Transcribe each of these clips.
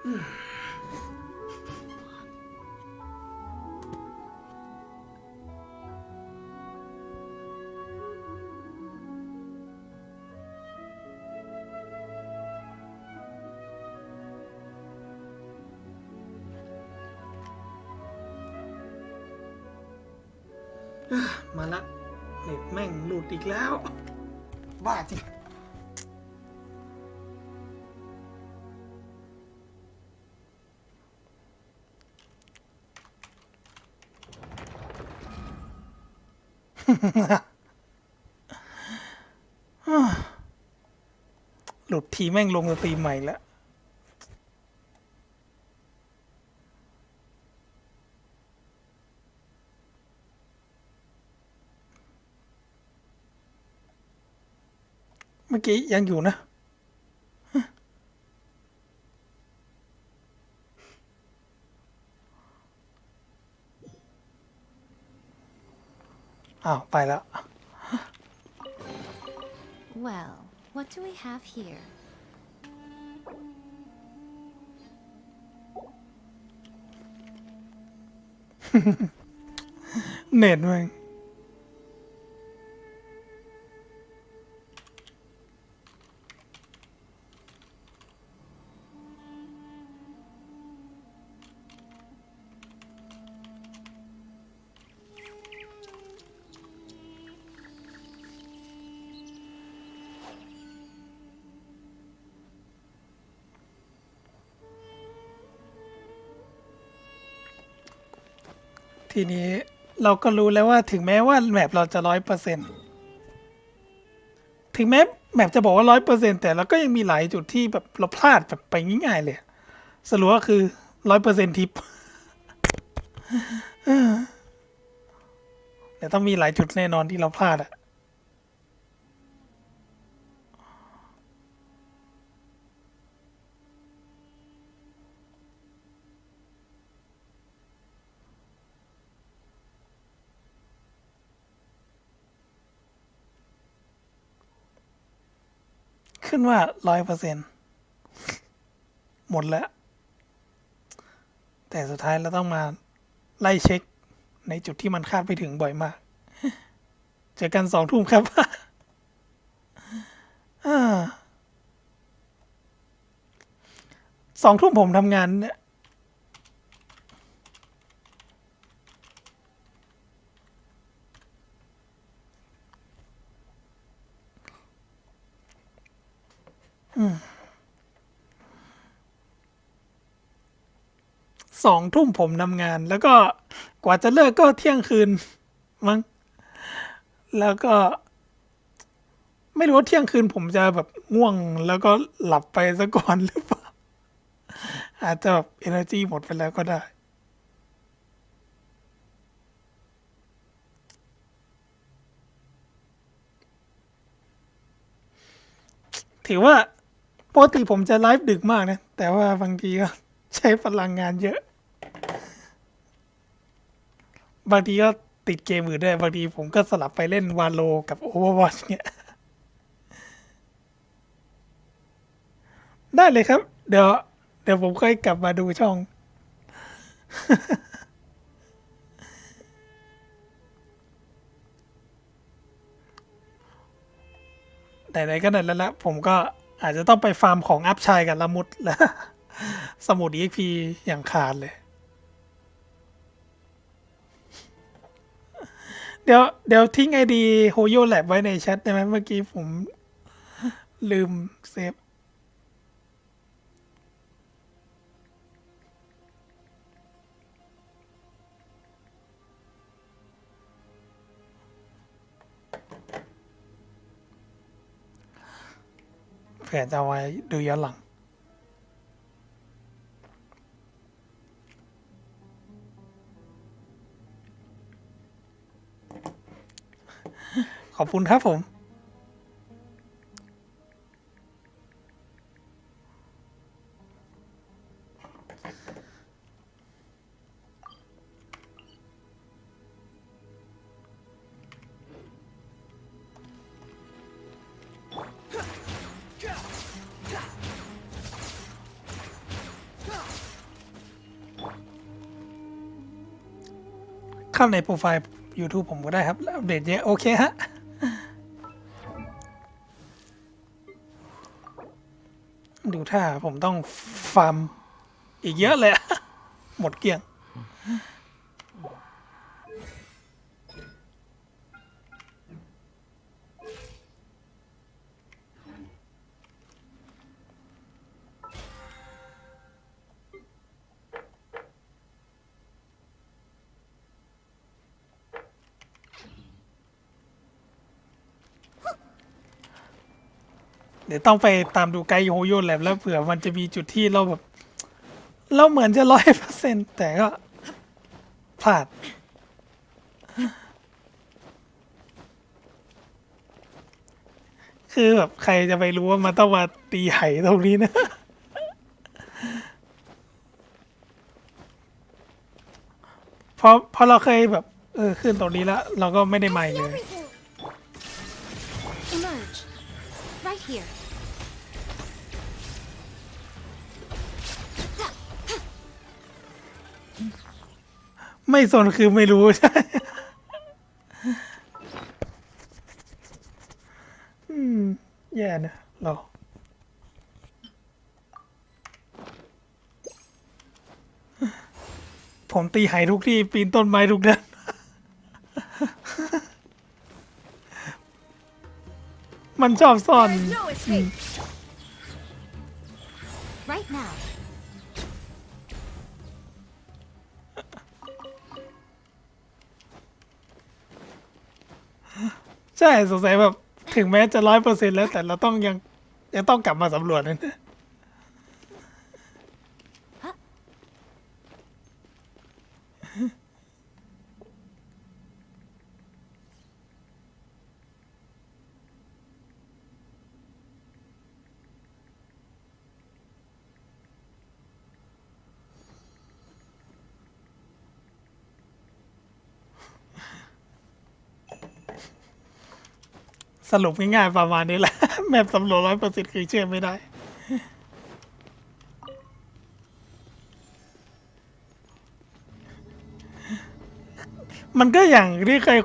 มาละเน็ตแม่งหลุดอีกแล้วบ้าจริงหลุดทีแม่งลงสตรีมใหม่แล้วเมื่อกี้ยังอยู่นะอ้าวไปแล้ว Well, what do we have here? เน็ตแม่งทีนี้เราก็รู้แล้วว่าถึงแม้ว่าแมปเราจะ100%ถึงแม้แมปจะบอกว่า100%แต่เราก็ยังมีหลายจุดที่แบบเราพลาดแบบไปง่ายๆเลยสรุปก็คือ100%ทิปแต่ต้องมีหลายจุดแน่นอนที่เราพลาดอะขึ้นว่า100%หมดแล้ว แต่สุดท้ายเราต้องมาไล่เช็คในจุดที่มันคาดไม่ถึงบ่อยมาก เจอกัน2 ทุ่มครับ 2 ทุ่มผมทำงานเนี่ย2 ทุ่มผมทำงาน แล้วก็กว่าจะเลิกก็เที่ยงคืนมั้งแล้วก็ ไม่รู้ว่าเที่ยงคืนผมจะแบบง่วงแล้วก็หลับไปซะก่อนหรือเปล่า อาจจะแบบ energy หมดไปแล้วก็ได้ ถือว่าปกติผมจะไลฟ์ดึกมากนะ แต่ว่าบางทีก็ใช้พลังงานเยอะ บางทีก็ติดเกมอื่นด้วย บางทีผมก็สลับไปเล่นวาโลกับ Overwatch เนี่ย ได้เลยครับ เดี๋ยวผมค่อยกลับมาดูช่อง แต่ไหนก็ไหนแล้วละผมก็อาจจะต้องไปฟาร์มของอัพชายกับละมุดแล้ว สมุด EXP อย่างขาดเลย เดี๋ยวทิ้งไอดีโฮโยแลบไว้ในแชทได้ไหมเมื่อกี้ผมลืมเซฟเผื่อจะเอาไว้ดูย้อนหลัง ขอบคุณครับผม เข้าในโปรไฟล์ YouTube ผมก็ได้ครับอัปเดตเยอะโอเคฮะดูท่าผมต้องฟาร์มอีกเยอะเลยอะ หมดเกลี้ยงเดี๋ยวต้องไปตามดูไกด์โฮโย่แลบแล้วเผื่อมันจะมีจุดที่เราแบบ เราเหมือนจะ100%แต่ก็พลาด คือแบบใครจะไปรู้ว่ามันต้องมาตีไหตรงนี้นะ พอเราเคยแบบขึ้นตรงนี้แล้ว เราก็ไม่ได้ใหม่เลย Emerge. Right here. ไม่สนคือไม่รู้ ใช่แย่นะเราผมตีไหทุกที่ปีนต้นไม้ทุกเดือน มันชอบซ่อน There's no escape. Right now. ใช่สงสัยแบบถึงแม้จะ100%แล้วแต่เราต้องยังต้องกลับมาสำรวจนะ สรุปง่ายๆประมาณนี้แหละ แมปสำรวจ100%คือเชื่อไม่ได้ มันก็อย่างที่เคย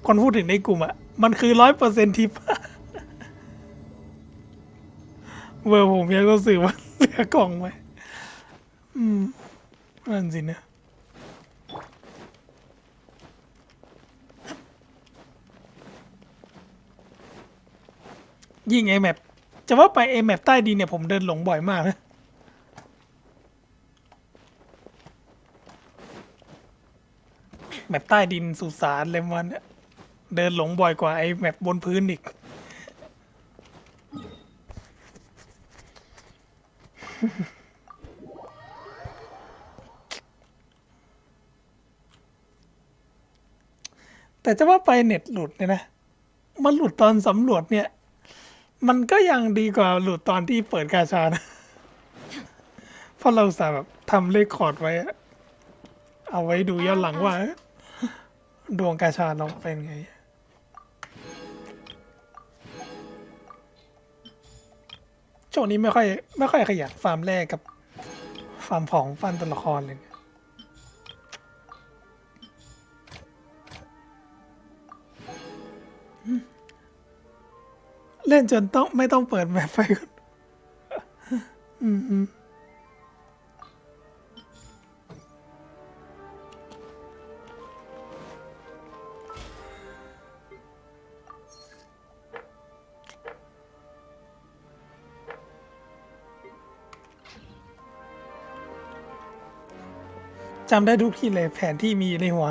คนพูดถึงในกลุ่มอ่ะ มันคือ100%ทิป เวอร์ผมยังรู้สึกว่าเหลือกล่องไว้นั่นสินะ ยิ่งไอแมปจะว่าไปไอแมปใต้ดินเนี่ยผมเดินหลงบ่อยมากนะ แมปใต้ดินสุสานอะไรประมันเนี่ยเดินหลงบ่อยกว่าไอแมปบนพื้นอีก แต่จะว่าไปเน็ตหลุดเนี่ยนะ มันหลุดตอนสำรวจเนี่ย มันก็ยังดีกว่าหลุดตอนที่เปิดกาชานะ เพราะเราสามารถแบบทำเลคคอร์ดไว้อะเอาไว้ดูย้อนหลังว่า ดวงกาชาเราเป็นไง ช่วงนี้ไม่ค่อยขยันฟาร์มแรกกับฟาร์มของฟันตัวละครเลย เล่นจนต้องไม่ต้องเปิดแมปไฟก่อนจำได้ทุกที่เลยแผนที่มีในหัว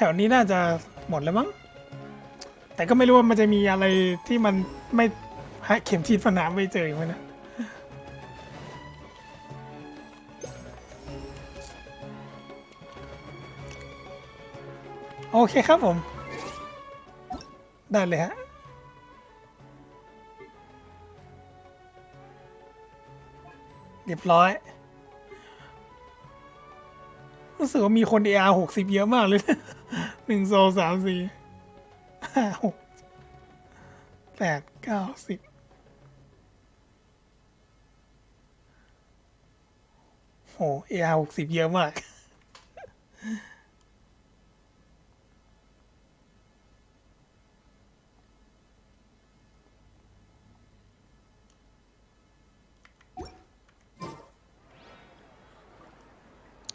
แถวนี้น่าจะหมดแล้วมั้ง แต่ก็ไม่รู้ว่ามันจะมีอะไรที่มันไม่หาเข็มทิศสนามไม่เจออีกไหมนะ โอเคครับผม ได้เลยฮะ เรียบร้อย รู้ รู้สึกว่ามีคน AR 60 เยอะมากเลย 1 2 3 4 5 6 8 9 10โห AR 60 เยอะมาก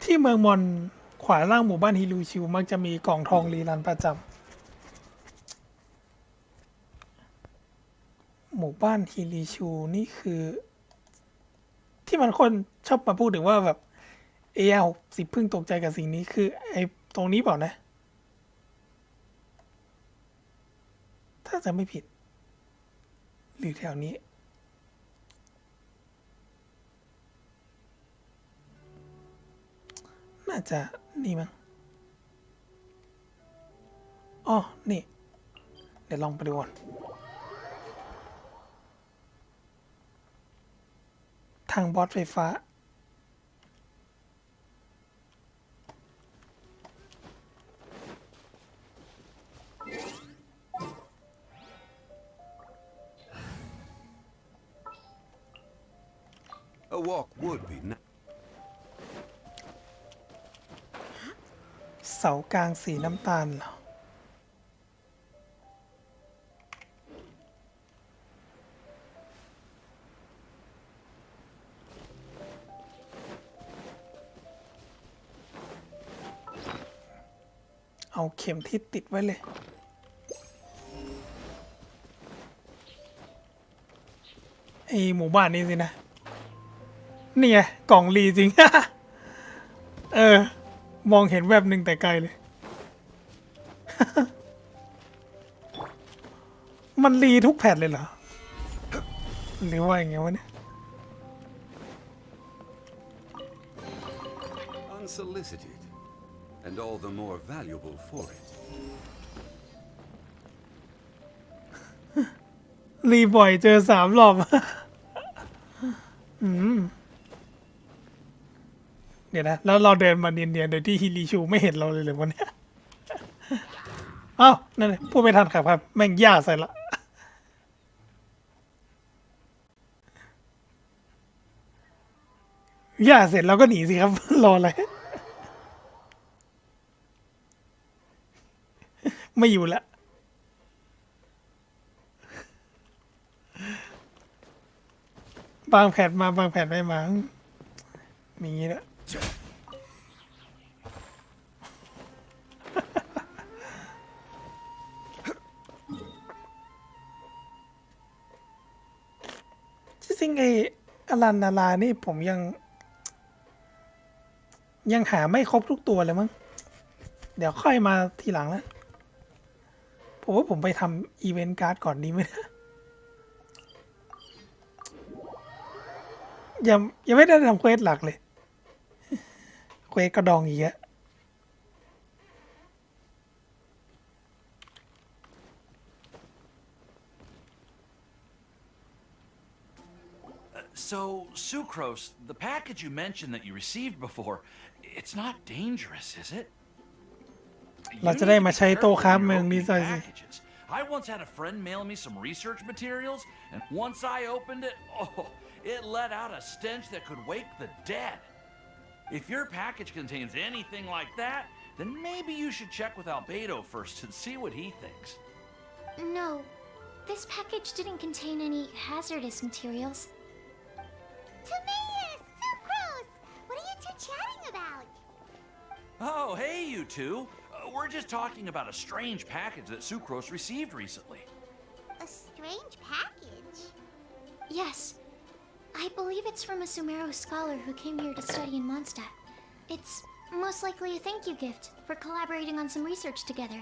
ที่เมืองมอนขวาล่างหมู่บ้านฮิรูชิวมักจะมีกล่องทองรีรันประจำหมู่บ้านฮิริชูนี่คือ ที่มันคนชอบมาพูดถึงว่าแบบAR 60เพิ่งตกใจกับสิ่งนี้คือไอ้ตรงนี้เปล่านะ ถ้าจะไม่ผิด หรือแถวนี้ น่าจะนี่มั้งอ๋อนี่ เดี๋ยวลองไปดูก่อนทางบอสไฟฟ้า A walk would be nice. เสากลางสีน้ำตาลเหรอ เอาเข็มทิศติดไว้เลย ไอหมู่บ้านนี้สินะ นี่ไงกล่องรีจริง เออ มองเห็นแวบหนึ่งแต่ไกลเลย มันรีทุกแผ่นเลยเหรอ หรือว่าอย่างเงี้ยวะเนี่ย Unsolicited, and all the more valuable for it. รีบ่อยเจอ3 รอบ เดี๋ยวนะ แล้วเราเดินมาเนียนๆโดยที่ฮิริชูไม่เห็นเราเลยวันนี้ เอ้านั่นเลยพูดไม่ทันครับ แม่งย่าใส่ละ ย่าเสร็จเราก็หนีสิครับ รออะไร ไม่อยู่ละ บางแผนมาบางแผนไม่มามีอย่างนี้ละที่จริงไอ้อลันนาลานี่ผมยังหาไม่ครบทุกตัวเลยมั้ง เดี๋ยวค่อยมาทีหลังนะผมว่าผมไปทำอีเวนต์การ์ดก่อนดีไหมนะยังไม่ได้ทำเควสหลักเลย เควสกระดองอีกอะ So, Sucrose, the package you mentioned that you received before, it's not dangerous, is it? เราจะได้มาใช้โต๊ะค้าเมืองนี้ซะสิ I once had a friend mail me some research materials, and once I opened it, oh, it let out a stench that could wake the dead. If your package contains anything like that, then maybe you should check with Albedo first and see what he thinks. No, this package didn't contain any hazardous materials. Timaeus! Sucrose! What are you two chatting about? Oh, hey, you two. We're just talking about a strange package that Sucrose received recently. A strange package? Yes, I believe it's from a Sumero scholar who came here to study in Mondstadt. It's most likely a thank you gift for collaborating on some research together.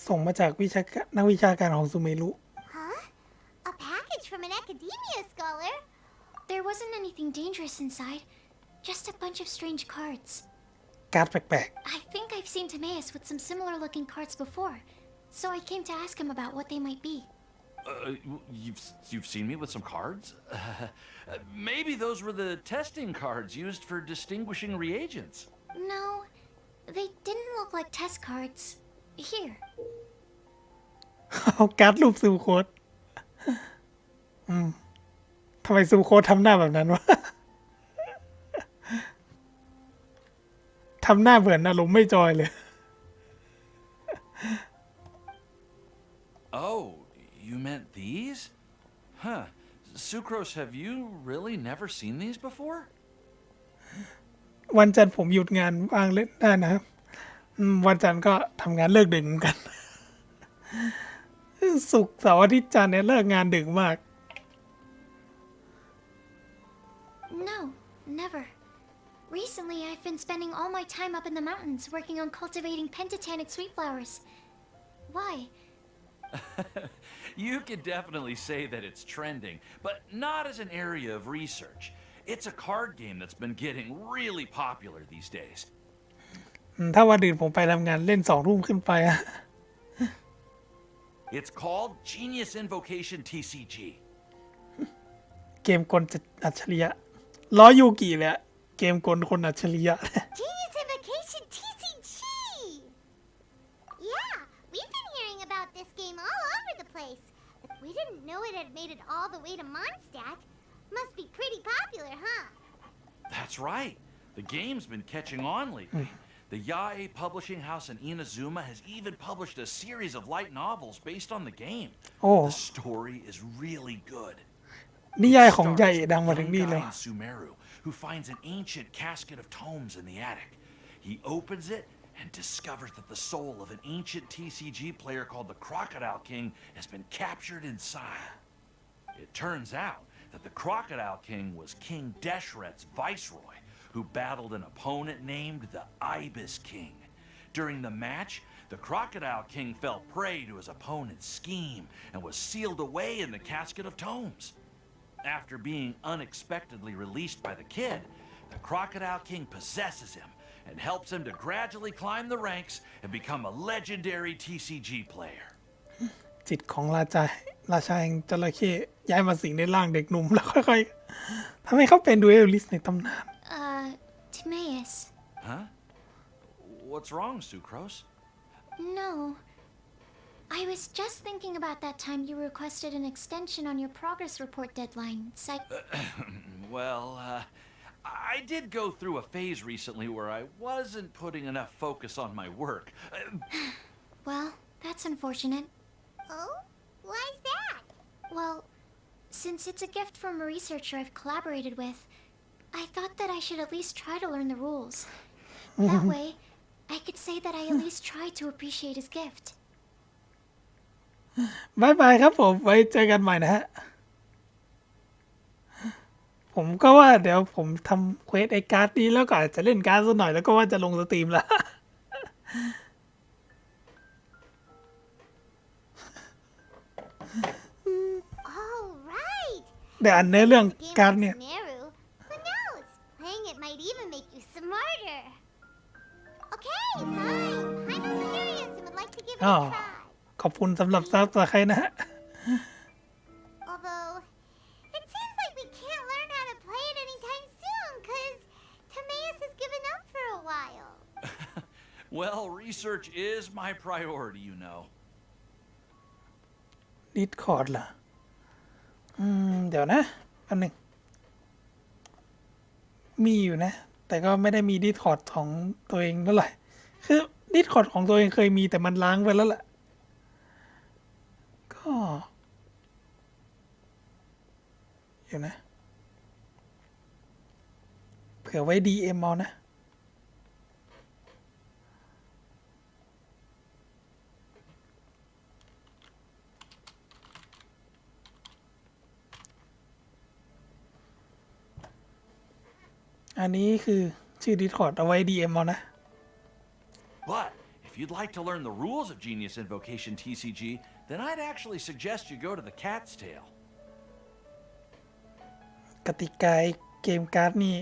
ส่งมาจากนักวิชาการของซูเมรุ Huh? A package from an academia scholar? There wasn't anything dangerous inside, just a bunch of strange cards. การ์ดแปลก I think I've seen Timaeus with some similar looking cards before, so I came to ask him about what they might be. You've seen me with some cards? Maybe those were the testing cards used for distinguishing reagents. No, they didn't look like test cards. Here. เอาการ์ดรูปซูโคดทำไมซูโคดทำหน้าแบบนั้นวะ ทำหน้าเหมือนอารมณ์ไม่จอยเลย Oh, you meant these? Huh. Sucrose, have you really never seen these before? วันจันทร์ผมหยุดงานว่างเล่นได้นะครับวันจันทร์ก็ทำงานเลิกดึกเหมือนกัน ศุกร์เสาร์อาทิตย์จันทร์เนี่ยเลิกงานดึกมาก No, never. Recently, I've been spending all my time up in the mountains working on cultivating pentatonic sweet flowers. Why? You could definitely say that it's trending, but not as an area of research. It's a card game that's been getting really popular these days. ถ้าวันอื่นผมไปทำงานเล่น2 ทุ่มขึ้นไปอะ It's called Genius Invocation TCG. เกมกลอัจฉริยะล้อยูกิเลยอะเกมกลคนอัจฉริยะ Genius Invocation TCG! Yeah, we've been hearing about this game all over the place. But we didn't know it had made it all the way to Mondstadt. Must be pretty popular, huh? That's right. The game's been catching on lately. The Yae publishing house in Inazuma has even published a series of light novels based on the game. Oh. The story is really good. นิยายของใหญ่ดังมาถึง Young นี่ guy แล้ว in Sumeru who finds an ancient casket of tomes in the attic. He opens it and discovers that the soul of an ancient TCG player called the Crocodile King has been captured inside. It turns out that the Crocodile King was King Deshret's viceroy, who battled an opponent named the Ibis King. During the match, the Crocodile King fell prey to his opponent's scheme and was sealed away in the casket of tomes. After being unexpectedly released by the kid, the Crocodile King possesses him and helps him to gradually climb the ranks and become a legendary TCG player. จิตของราชาแห่งจระเข้ย้ายมาสิงในร่างเด็กหนุ่มแล้วค่อยๆทำให้เขาเป็นดูเอลลิสในตำนาน Timaeus. Huh? What's wrong, Sucrose? No. I was just thinking about that time you requested an extension on your progress report deadline. Well, I did go through a phase recently where I wasn't putting enough focus on my work. Well, that's unfortunate. Oh? Why's that? Well, since it's a gift from a researcher I've collaborated with, I thought that I should at least try to learn the rules. That way, I could say that I at least tried to appreciate his gift. บายบายครับผมไว้เจอกันใหม่นะฮะ ผมก็ว่าเดี๋ยวผมทำเควสไอ้การ์ดนี้แล้วก็อาจจะเล่นการ์ดสักหน่อยแล้วก็ว่าจะลงสตรีมแล้ว All right. เดี๋ยวอ่านเนื้อเรื่อง The game การ์ด like เนี่ย Sumeru. Who knows? Playing it might even make you smarter. Okay, fine. I'm curious and would like to give it Oh. a try. ขอบคุณสำหรับซับสไครต์นะฮะ Although, it seems like we can't learn how to play it anytime soon, because Timaeus has given up for a while. Well, research is my priority, you know. ดิสคอร์ดเหรอเดี๋ยวนะอันหนึ่งมีอยู่นะ แต่ก็ไม่ได้มีดิสคอร์ดของตัวเองเท่าไหร่คือดิสคอร์ดของตัวเองเคยมีแต่มันล้างไปแล้วแหละก็อยู่นะเผื่อไว้ DM เอานะอันนี้คือชื่อ Discord เอาไว้ DM เอานะ But if you'd like to learn the rules of Genius Invocation TCG, then I'd actually suggest you go to the Cat's Tail. กติกาเกมการ์ดนี่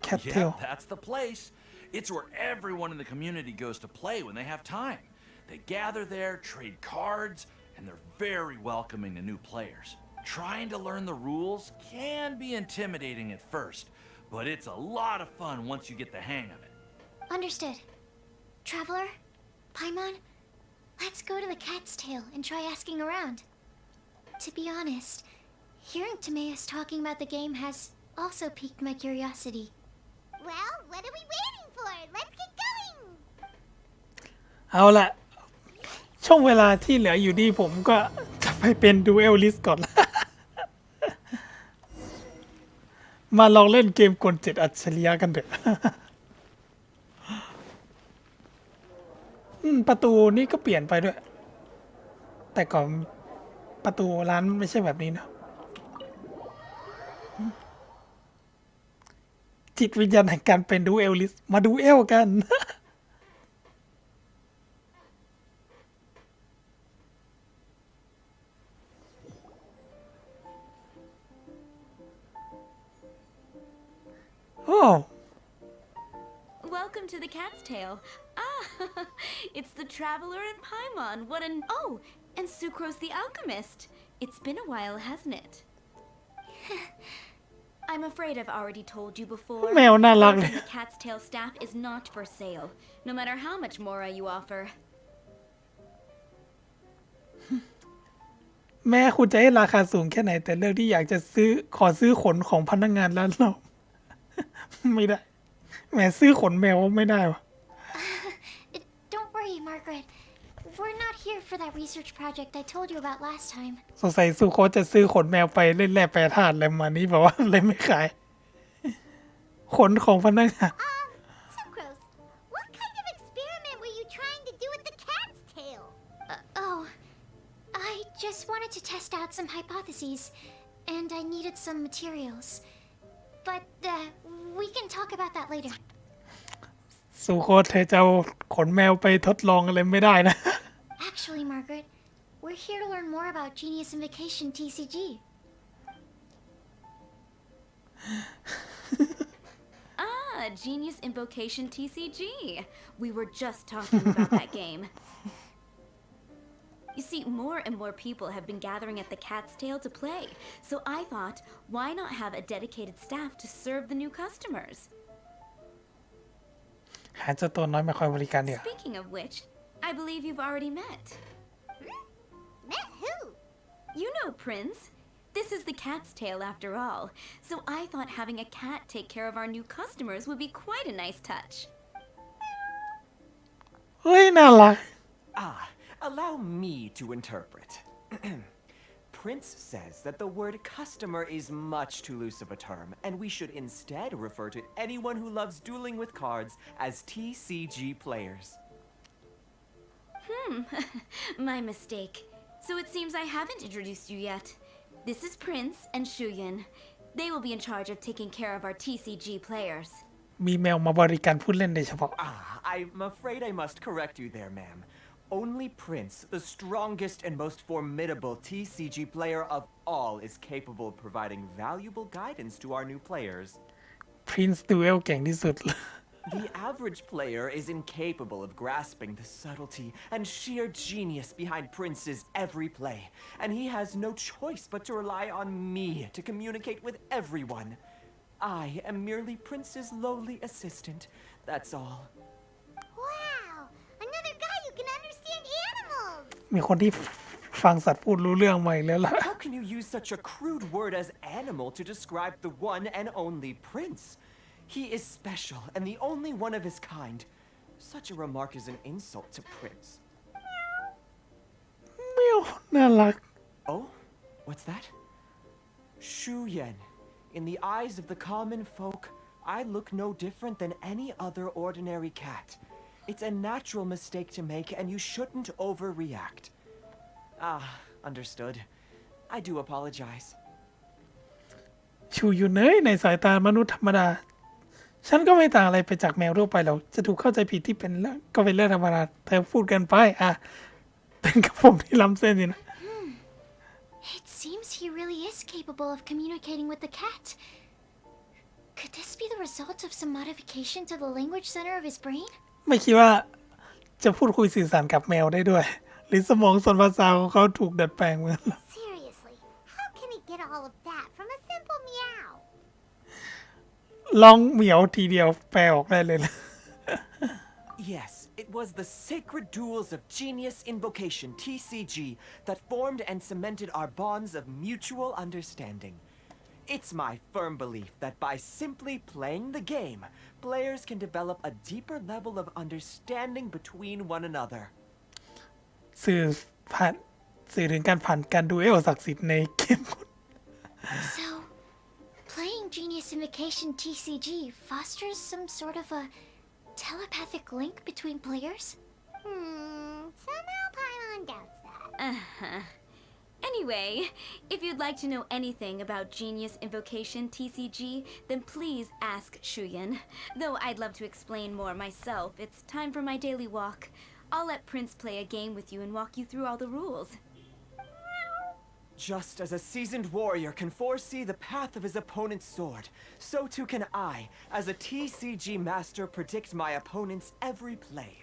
Cat Tail Yeah, that's the place. It's where everyone in the community goes to play when they have time. They gather there, trade cards, and they're very welcoming to new players. Trying to learn the rules can be intimidating at first, but it's a lot of fun once you get the hang of it. Understood. Traveler, Paimon, let's go to the Cat's Tail and try asking around. To be honest, hearing Timaeus talking about the game has also piqued my curiosity. Well, what are we waiting for? Let's get going! เอาละช่วงเวลาที่เหลืออยู่ดีผมก็จะไปเป็นดูเอลลิสก่อนละ มาลองเล่นเกมกล7 อัจฉริยะกันเถอะ ประตูนี่ก็เปลี่ยนไปด้วย แต่ก่อนประตูร้านไม่ใช่แบบนี้นะจิตวิญญาณแห่งการเป็นดูเอลลิสมาดูเอลกัน โอ้ Welcome to the Cat's Tail. Ah, it's the Traveler and Paimon. What an... Oh, and Sucrose the Alchemist. It's been a while, hasn't it? I'm afraid I've already told you before. แมวน่ารักเลย The Cat's Tail staff is not for sale, no matter how much Mora you offer. แม้คุณจะให้ราคาสูงแค่ไหนแต่เรื่องที่อยากจะขอซื้อขนของพนักงานร้านเรา ไม่ได้แหมซื้อขนแมวไม่ได้วะ Don't worry, Margaret. We're not here for that research project I told you about last time. สงสัยซูโคจะซื้อขนแมวไปเล่นแร่แปรธาตุอะไรมานี้แบบว่าเลยไม่ขาย ขนของพนักงาน Sucrose, what kind of experiment were you trying to do with the cat's tail? Oh, I just wanted to test out some hypotheses, and I needed some materials. But we can talk about that later. ซูโคเธอจะเอาขนแมวไปทดลองอะไรไม่ได้นะ Actually, Margaret, we're here to learn more about Genius Invocation TCG. Ah, Genius Invocation TCG. We were just talking about that game. You see, more and more people have been gathering at the Cat's Tail to play, so I thought, why not have a dedicated staff to serve the new customers? หาเจ้าตัวน้อยมาคอยบริการเดี๋ยว Speaking of which, I believe you've already met. Met who? You know Prince. This is the Cat's Tail after all, so I thought having a cat take care of our new customers would be quite a nice touch. เฮ้ยน่ารัก Allow me to interpret. Prince says that the word customer is much too loose of a term, and we should instead refer to anyone who loves dueling with cards as TCG players. My mistake. So it seems I haven't introduced you yet. This is Prince and Shuyan. They will be in charge of taking care of our TCG players. มีแมวมาบริการผู้เล่นโดยเฉพาะ I'm afraid I must correct you there, ma'am. Only Prince, the strongest and most formidable TCG player of all, is capable of providing valuable guidance to our new players. Prince ดูเอลเก่งที่สุดเลย The average player is incapable of grasping the subtlety and sheer genius behind Prince's every play, and he has no choice but to rely on me to communicate with everyone. I am merely Prince's lowly assistant, that's all. Wow, another guy who can understand animals! มีคนที่ฟังสัตว์พูดรู้เรื่องมาอีกแล้วล่ะ How can you use such a crude word as animal to describe the one and only Prince? He is special and the only one of his kind. Such a remark is an insult to Prince. แมวน่ารัก Oh, what's that? Shu Yen. In the eyes of the common folk, I look no different than any other ordinary cat. It's a natural mistake to make, and you shouldn't overreact. Understood. I do apologize. ชูอยู่เนยในสายตามนุษย์ธรรมดา ฉันก็ไม่ต่างอะไรไปจากแมวทั่วไปหรอกจะถูกเข้าใจผิดที่เป็นเรื่องก็เป็นเรื่องธรรมดาเธอพูดกันไปเป็นกับผมที่ล้ำเส้นสินะ It seems he really is capable of communicating with the cat. Could this be the result of some modification to the language center of his brain? ไม่คิดว่าจะพูดคุยสื่อสารกับแมวได้ด้วย หรือสมองส่วนภาษาของเขาถูกดัดแปลงเหมือน Seriously, how can he get all of that from a simple meow? ลองเหมียวทีเดียวแปลออกได้เลยนะ Yes, it was the sacred duels of Genius Invocation, TCG, that formed and cemented our bonds of mutual understanding. It's my firm belief that by simply playing the game, players can develop a deeper level of understanding between one another. สื่อผ่านสื่อถึงการผ่านการดูเอลศักดิ์สิทธิ์ในเกม So, playing Genius Invocation TCG fosters some sort of a telepathic link between players? Somehow Paimon doubts that. Anyway, if you'd like to know anything about Genius Invocation TCG, then please ask Shuyan. Though I'd love to explain more myself, it's time for my daily walk. I'll let Prince play a game with you and walk you through all the rules. Just as a seasoned warrior can foresee the path of his opponent's sword, so too can I, as a TCG master, predict my opponent's every play.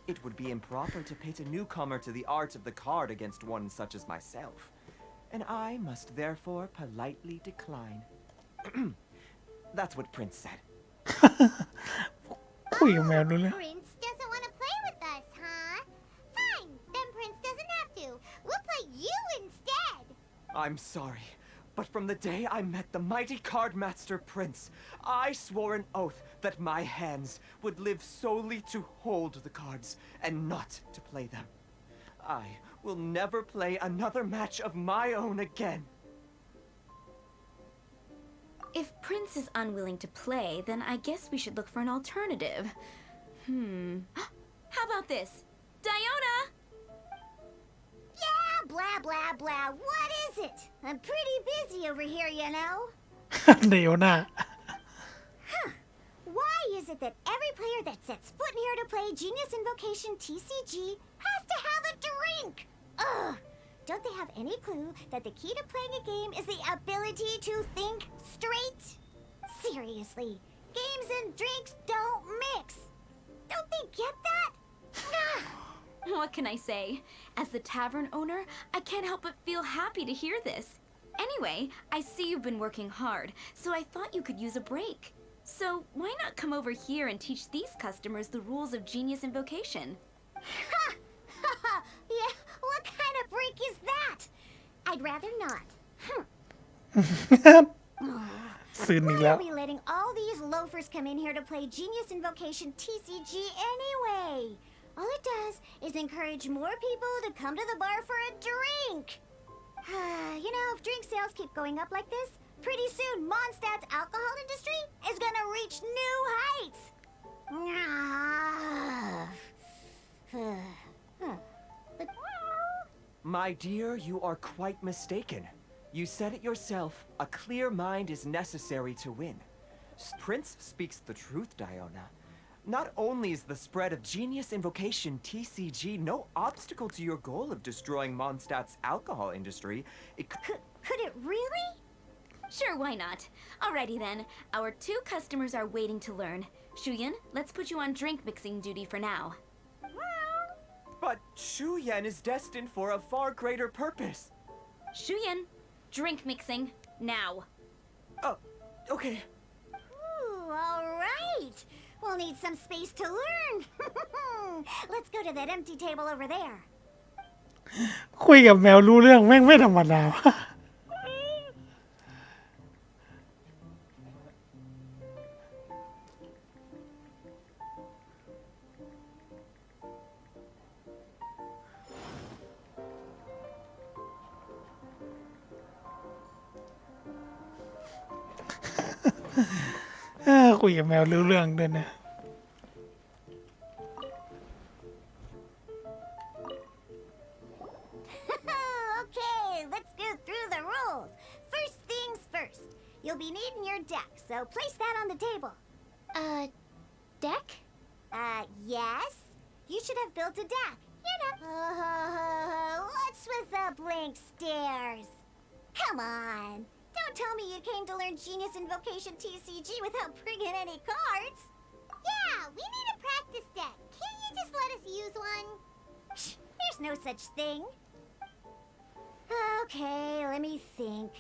It would be improper to pit a newcomer to the art of the card against one such as myself, and I must therefore politely decline. That's what Prince said. คุยกับแมวรู้เรื่อง Prince doesn't want to play with us, huh? Fine, then Prince doesn't have to. We'll play you instead. I'm sorry, but from the day I met the mighty card master Prince, I swore an oath that my hands would live solely to hold the cards and not to play them. I will never play another match of my own again. If Prince is unwilling to play, then I guess we should look for an alternative. How about this? Diona! Yeah, blah, blah, blah. What is it? I'm pretty busy over here, you know. เดี๋ยวนะ Why is it that every player that sets foot in here to play Genius Invocation TCG has to have a drink? Ugh! Don't they have any clue that the key to playing a game is the ability to think straight? Seriously, games and drinks don't mix. Don't they get that? Ugh. What can I say? As the tavern owner, I can't help but feel happy to hear this. Anyway, I see you've been working hard, so I thought you could use a break. So why not come over here and teach these customers the rules of Genius Invocation? Yeah, what kind of break is that? I'd rather not. ซื้ออีก Why แล้ว are we letting all these loafers come in here to play Genius Invocation TCG anyway? All it does is encourage more people to come to the bar for a drink. You know, if drink sales keep going up like this, pretty soon Mondstadt's alcohol industry is gonna reach new heights. But My dear, you are quite mistaken. You said it yourself, a clear mind is necessary to win. Prince speaks the truth, Diona. Not only is the spread of Genius Invocation TCG no obstacle to your goal of destroying Mondstadt's alcohol industry, it could it really? Sure, why not? Alrighty then, our two customers are waiting to learn. Shuyan, let's put you on drink mixing duty for now. But Shuyan is destined for a far greater purpose. Shuyan, drink mixing, now. Oh, okay. Ooh, all right. We'll need some space to learn. Let's go to that empty table over there. คุยกับแมวรู้เรื่องแม่งไม่ธรรมดา คุยกับแมวรู้เรื่องด้วยนะ Okay, let's go through the rules. First things first. You'll be needing your deck, so place that on the table. Deck? Yes. You should have built a deck. You know. What's with the blank stares? Come on. Don't tell me you came to learn Genius Invocation TCG without bringing any cards. Yeah, we need a practice deck. Can't you just let us use one? There's no such thing. Okay, let me think.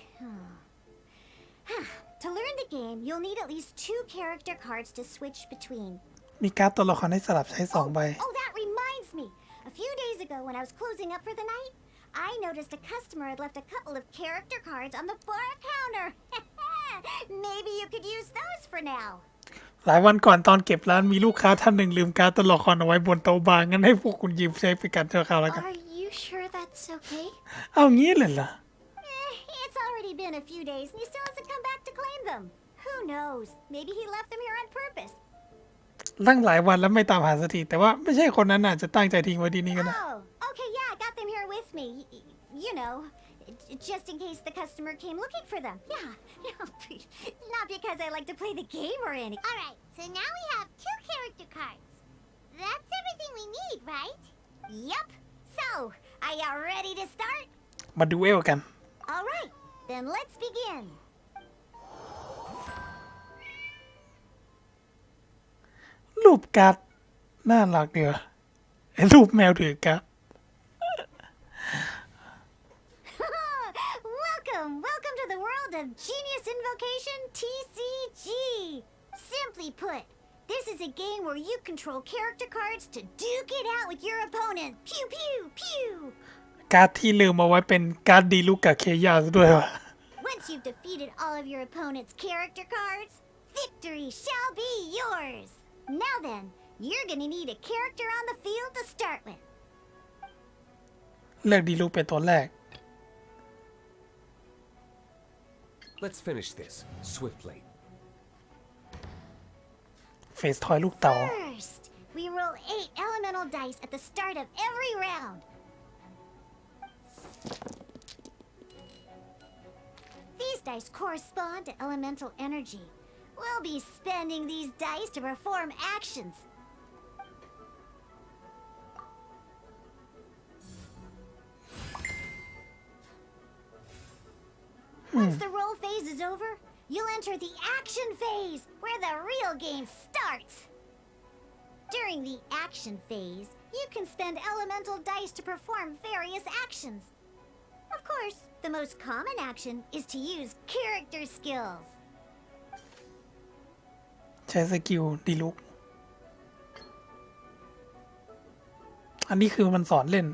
To learn the game, you'll need at least 2 character cards to switch between. มีการ์ดตัวละครให้สลับใช้2 ใบ Oh, that reminds me. A few days ago, when I was closing up for the night, I noticed a customer had left a couple of character cards on the bar counter. Maybe you could use those for now. หลายวันก่อนตอนเก็บร้านมีลูกค้าท่านหนึ่งลืมการ์ดตัวละครเอาไว้บนโต๊ะบาร์งั้นให้พวกคุณยืมใช้ไปกันเถอะครับแล้วกัน Are you sure that's okay? เอางี้เลยเหรอ It's already been a few days and he still hasn't come back to claim them. Who knows? Maybe he left them here on purpose. ตั้งหลายวันแล้วไม่ตามหาสักทีแต่ว่าไม่ใช่คนนั้นอาจจะตั้งใจทิ้งไว้ที่นี่ก็ได้ Oh, okay, yeah, I got them here with me. You know, just in case the customer came looking for them. Yeah, not because I like to play the game or anything. All right, so now we have 2 character cards. That's everything we need, right? Yep. So, are you ready to start? มาดูเอลกัน All right, then let's begin. รูปการ์ดน่ารักเดียวรูปแมวถือการ์ด Welcome to the world of Genius Invocation TCG. Simply put, this is a game where you control character cards to duke it out with your opponent. Pew pew pew. การ์ดที่ลืมเอาไว้เป็นการ์ดดีลูกกับเคยาซะด้วยว่ะ Once you've defeated all of your opponent's character cards, victory shall be yours. Now then, you're gonna need a character on the field to start with. เลือกดีลูกเป็นตัวแรก Let's finish this swiftly. เฟสทอยลูกเต๋า First, we roll 8 elemental dice at the start of every round. These dice correspond to elemental energy. We'll be spending these dice to perform actions. Once the roll phase is over, you'll enter the action phase, where the real game starts. During the action phase, you can spend elemental dice to perform various actions. Of course, the most common action is to use character skills. ใช้สกิลดีลูกอันนี้คือมันสอนเล่น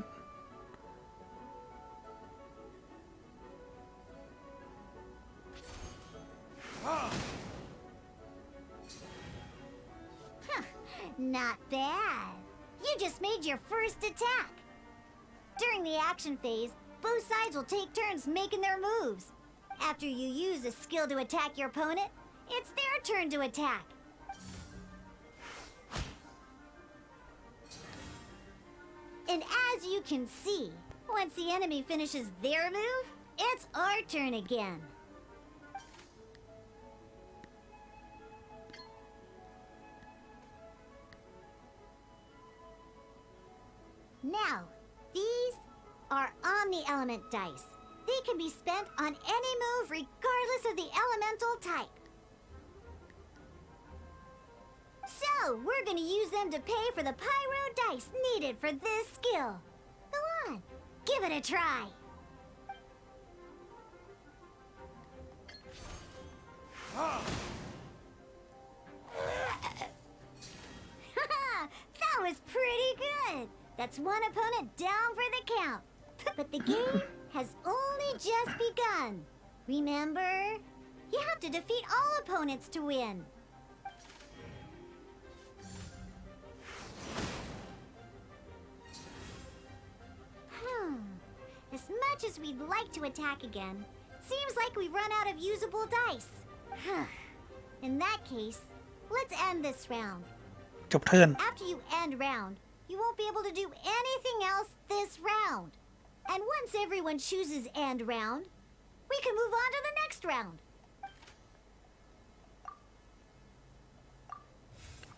Not bad. You just made your first attack. During the action phase, both sides will take turns making their moves. After you use a skill to attack your opponent, it's their turn to attack. And as you can see, once the enemy finishes their move, it's our turn again. Now, these are omni-element dice. They can be spent on any move regardless of the elemental type. So, we're gonna use them to pay for the pyro dice needed for this skill. Go on, give it a try. That was pretty good. That's one opponent down for the count. But the game has only just begun. Remember, you have to defeat all opponents to win. As much as we'd like to attack again, seems like we've run out of usable dice. In that case, let's end this round. จบเทิร์น After you end round, you won't be able to do anything else this round. And once everyone chooses end round, we can move on to the next round.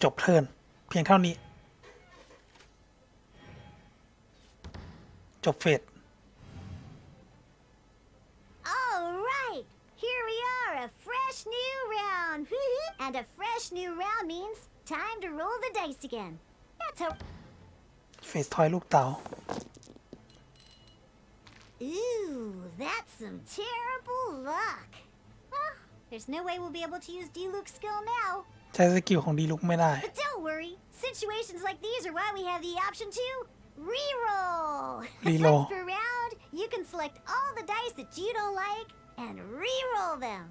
จบเทิร์นเพียงเท่านี้ จบเฟส All right, here we are, a fresh new round. And a fresh new round means time to roll the dice again. That's how... เฟสทอยลูกเต๋า Ooh, that's some terrible luck. Well, There's no way we'll be able to use D-Luke's skill now. ใช้สกิลของดีลุกไม่ได้ But don't worry. Situations like these are why we have the option to re-roll. Re-roll. Once per round, you can select all the dice that you don't like and re-roll them.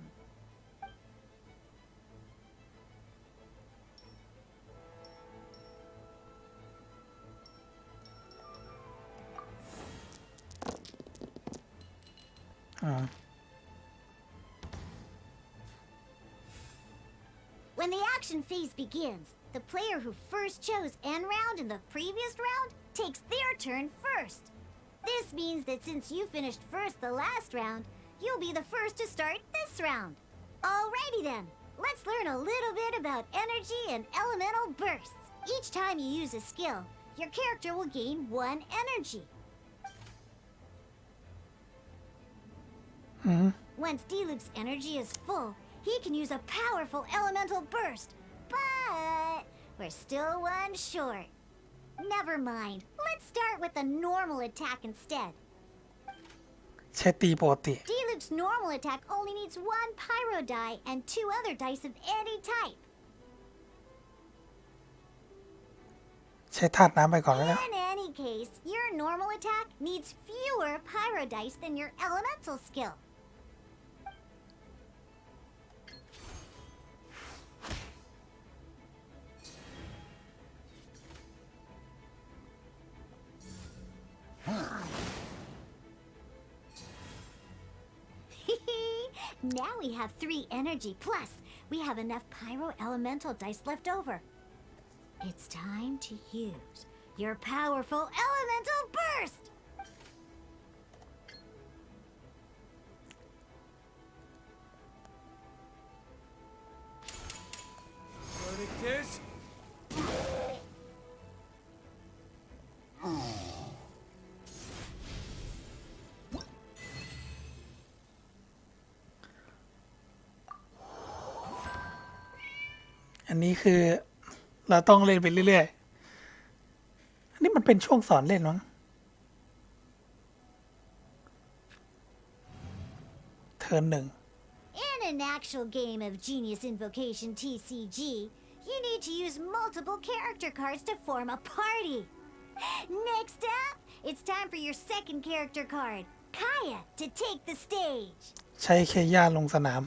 When the action phase begins, the player who first chose end round in the previous round takes their turn first. This means that since you finished first the last round, you'll be the first to start this round. Alrighty then, let's learn a little bit about energy and elemental bursts. Each time you use a skill, your character will gain 1 energy. Once D-Luke's energy is full, he can use a powerful elemental burst. But we're still 1 short. Never mind. Let's start with a normal attack instead. ใช้ตีปกติ D-Luke's normal attack only needs 1 pyro die and 2 other dice of any type. ใช้ธาตุน้ำไปก่อนแล้วนะ In any case, your normal attack needs fewer pyro dice than your elemental skill. Now we have 3 energy, plus we have enough pyro elemental dice left over. It's time to use your powerful elemental burst! Verdict is... อันนี้คือเราต้องเล่นไปเรื่อยๆ อันนี้มันเป็นช่วงสอนเล่นมั้งเทิร์น 1 In an actual game of Genius Invocation TCG, you need to use multiple character cards to form a party. Next up, it's time for your second character card, Kaya, to take the stage. ใช้เคย่าลงสนาม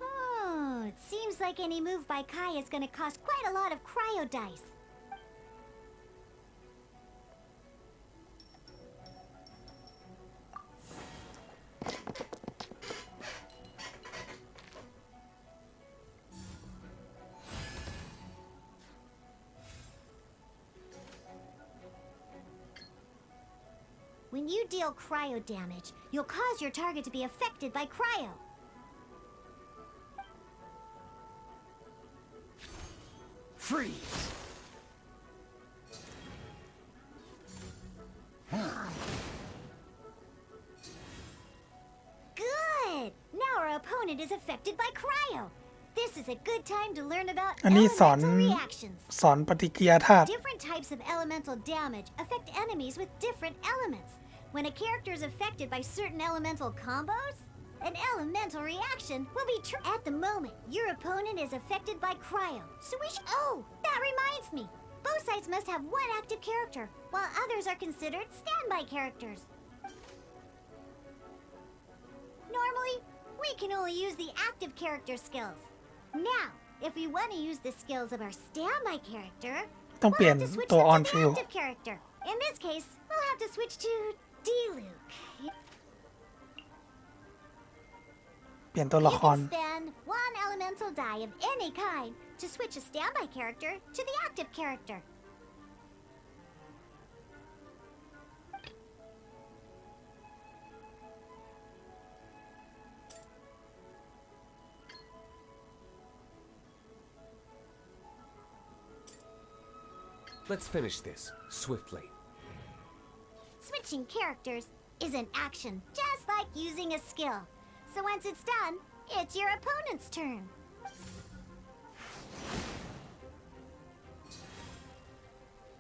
Oh, it seems like any move by Kaya is going to cost quite a lot of cryo dice. When you deal cryo damage, you'll cause your target to be affected by cryo. Freeze! Good! Now our opponent is affected by cryo. This is a good time to learn about อันนี้สอน elemental reactions. สอนปฏิกิริยาธาตุ Different types of elemental damage affect enemies with different elements. When a character is affected by certain elemental combos, an elemental reaction will be at the moment. Your opponent is affected by cryo, so oh, that reminds me. Both sides must have 1 active character, while others are considered standby characters. Normally, we can only use the active character skills. Now, if we want to use the skills of our standby character, ต้องเปลี่ยน we'll have to switch ตัว them ออน to ฟิ the ล active character. In this case, we'll have to switch to D-Luke. เปลี่ยนตัวละ You คร can spend 1 elemental die of any kind to switch a standby character to the active character. Let's finish this swiftly. Switching characters is an action, just like using a skill. So once it's done, it's your opponent's turn.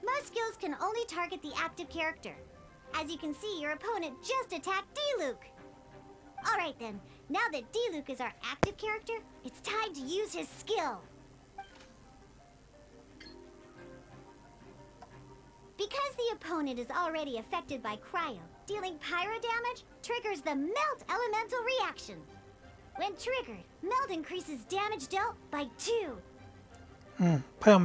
Most skills can only target the active character. As you can see, your opponent just attacked D-Luke. Alright then, now that D-Luke is our active character, it's time to use his skill. Because the opponent is already affected by cryo, dealing pyro damage triggers the melt elemental reaction. When triggered, melt increases damage dealt by 2. เพิ่ม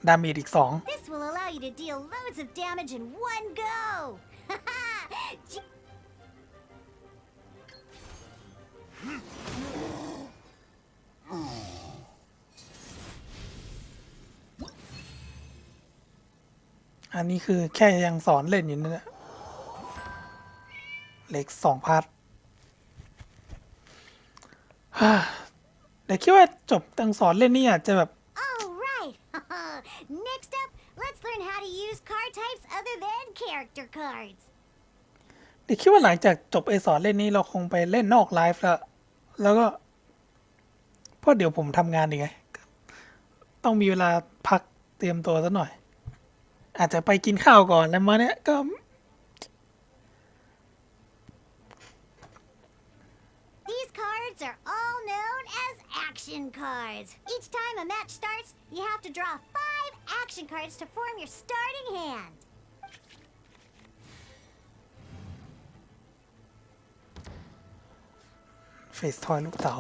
ดาเมจอีก2 This will allow you to deal loads of damage in one go. อันนี้คือแค่ยังสอนเล่นอยู่นั่นแหละเหล็ก2 พาร์ทเดี๋ยวคิดว่าจบตั้งสอนเล่นนี่อาจจะแบบ Alright. Next up, let's learn how to use card types other than character cards. เดี๋ยวคิดว่าหลังจากจบไอสอนเล่นนี้เราคงไปเล่นนอกไลฟ์แล้วก็เพราะเดี๋ยวผมทำงานอีกไงต้องมีเวลาพักเตรียมตัวซะหน่อยอาจจะไปกินข้าวก่อนแล้วมาเนี้ยก็ These cards are all known as action cards. Each time a match starts, you have to draw 5 action cards to form your starting hand. เฟสทอยลูกเต๋า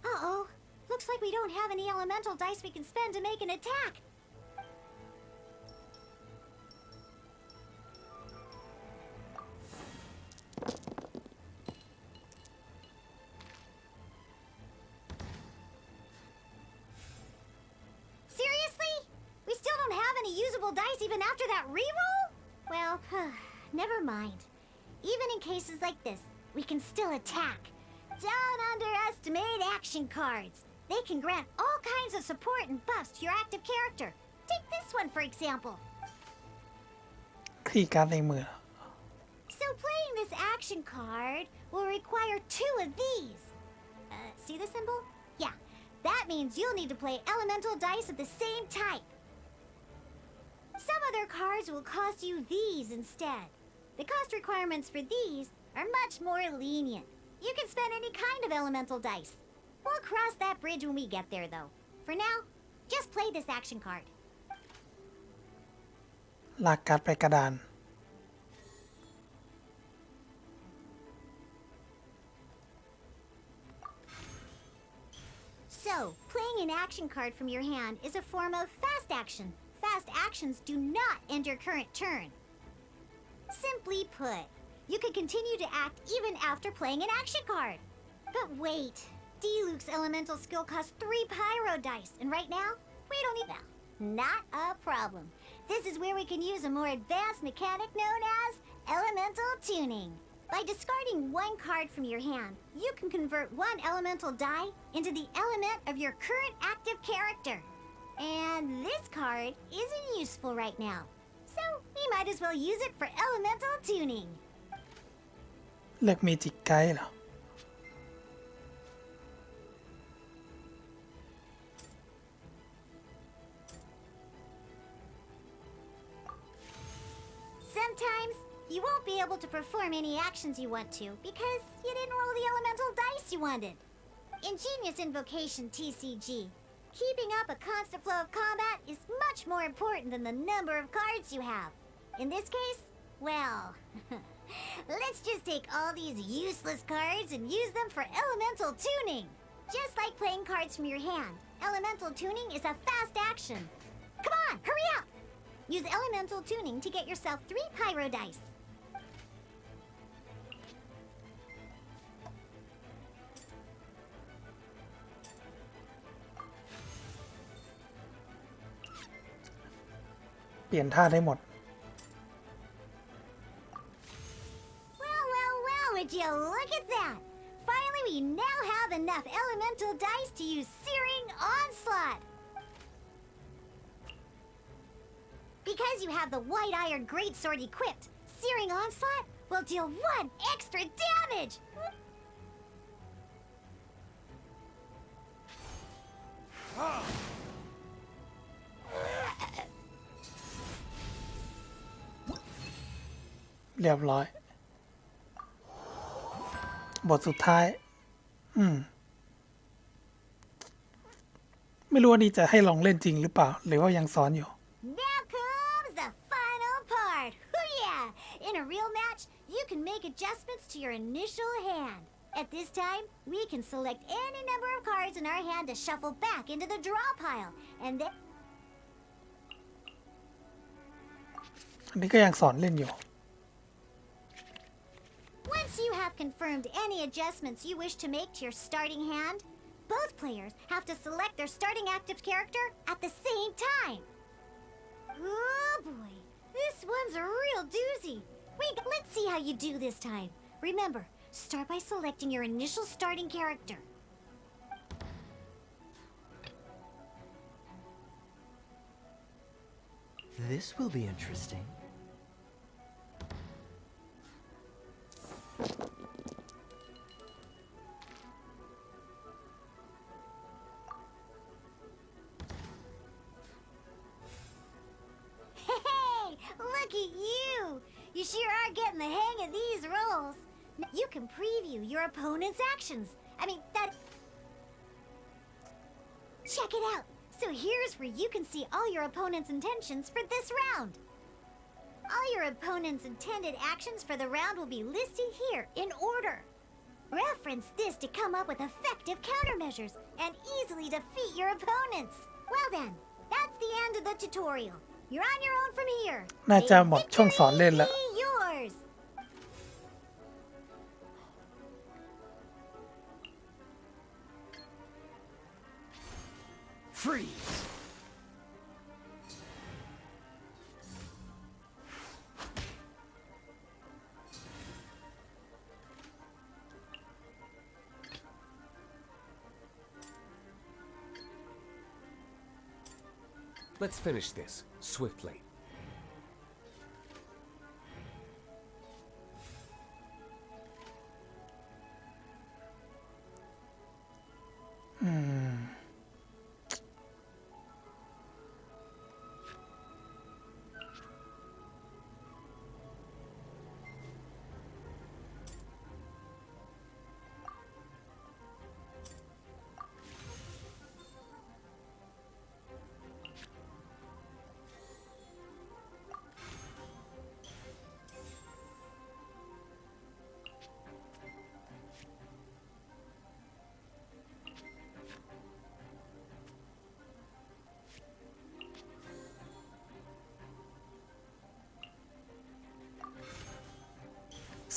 Uh-oh. Looks like we don't have any elemental dice we can spend to make an attack. Seriously? We still don't have any usable dice even after that reroll? Well, never mind. Even in cases like this, we can still attack. Don't underestimate action cards. They can grant all kinds of support and buffs to your active character. Take this one, for example. ที่การดในมือ So playing this action card will require 2 of these. See the symbol? Yeah, that means you'll need to play elemental dice of the same type. Some other cards will cost you these instead. The cost requirements for these are much more lenient. You can spend any kind of elemental dice. We'll cross that bridge when we get there, though. For now, just play this action card. ลากการ์ดไปกระดาน So, playing an action card from your hand is a form of fast action. Fast actions do not end your current turn. Simply put, you can continue to act even after playing an action card. But wait, D-Luke's elemental skill costs 3 pyro dice, and right now, we don't need that. Not a problem. This is where we can use a more advanced mechanic known as elemental tuning. By discarding 1 card from your hand, you can convert 1 elemental die into the element of your current active character. And this card isn't useful right now, so we might as well use it for elemental tuning. เลือกเมจิกไกด์เหรอ Sometimes you won't be able to perform any actions you want to because you didn't roll the elemental dice you wanted. In Genius Invocation TCG, keeping up a constant flow of combat is much more important than the number of cards you have. In this case, well, let's just take all these useless cards and use them for elemental tuning. Just like playing cards from your hand, elemental tuning is a fast action. Come on, hurry up! Use elemental tuning to get yourself 3 pyro dice. เปลี่ยนท่าได้หมด Well, would you look at that? Finally, we now have enough elemental dice to use Searing Onslaught. Because you have the White Iron Greatsword equipped, Searing Onslaught will deal 1 extra damage! เรียบร้อย บทสุดท้าย ไม่รู้ว่านี่จะให้ลองเล่นจริงหรือเปล่า หรือว่ายังสอนอยู่ Now comes the final part. Hoo yeah! In a real match, you can make adjustments to your initial hand. At this time, we can select any number of cards in our hand to shuffle back into the draw pile, and then อันนี้ก็ยังสอนเล่นอยู่ once you have confirmed any adjustments you wish to make to your starting hand, both players have to select their starting active character at the same time. Oh boy, this one's a real doozy. Wait, let's see how you do this time. Remember, start by selecting your initial starting character. This will be interesting. Hey, look at you! You sure are getting the hang of these roles. Now, you can preview your opponent's actions. I mean, that... Check it out. So here's where you can see all your opponent's intentions for this round. All your opponent's intended actions for the round will be listed here in order. Reference this to come up with effective countermeasures and easily defeat your opponents. Well then, that's the end of the tutorial. You're on your own from here. น่าจะ May หมดช่วงสอนเล่นแล้ว victory be yours. Freeze! Let's finish this swiftly.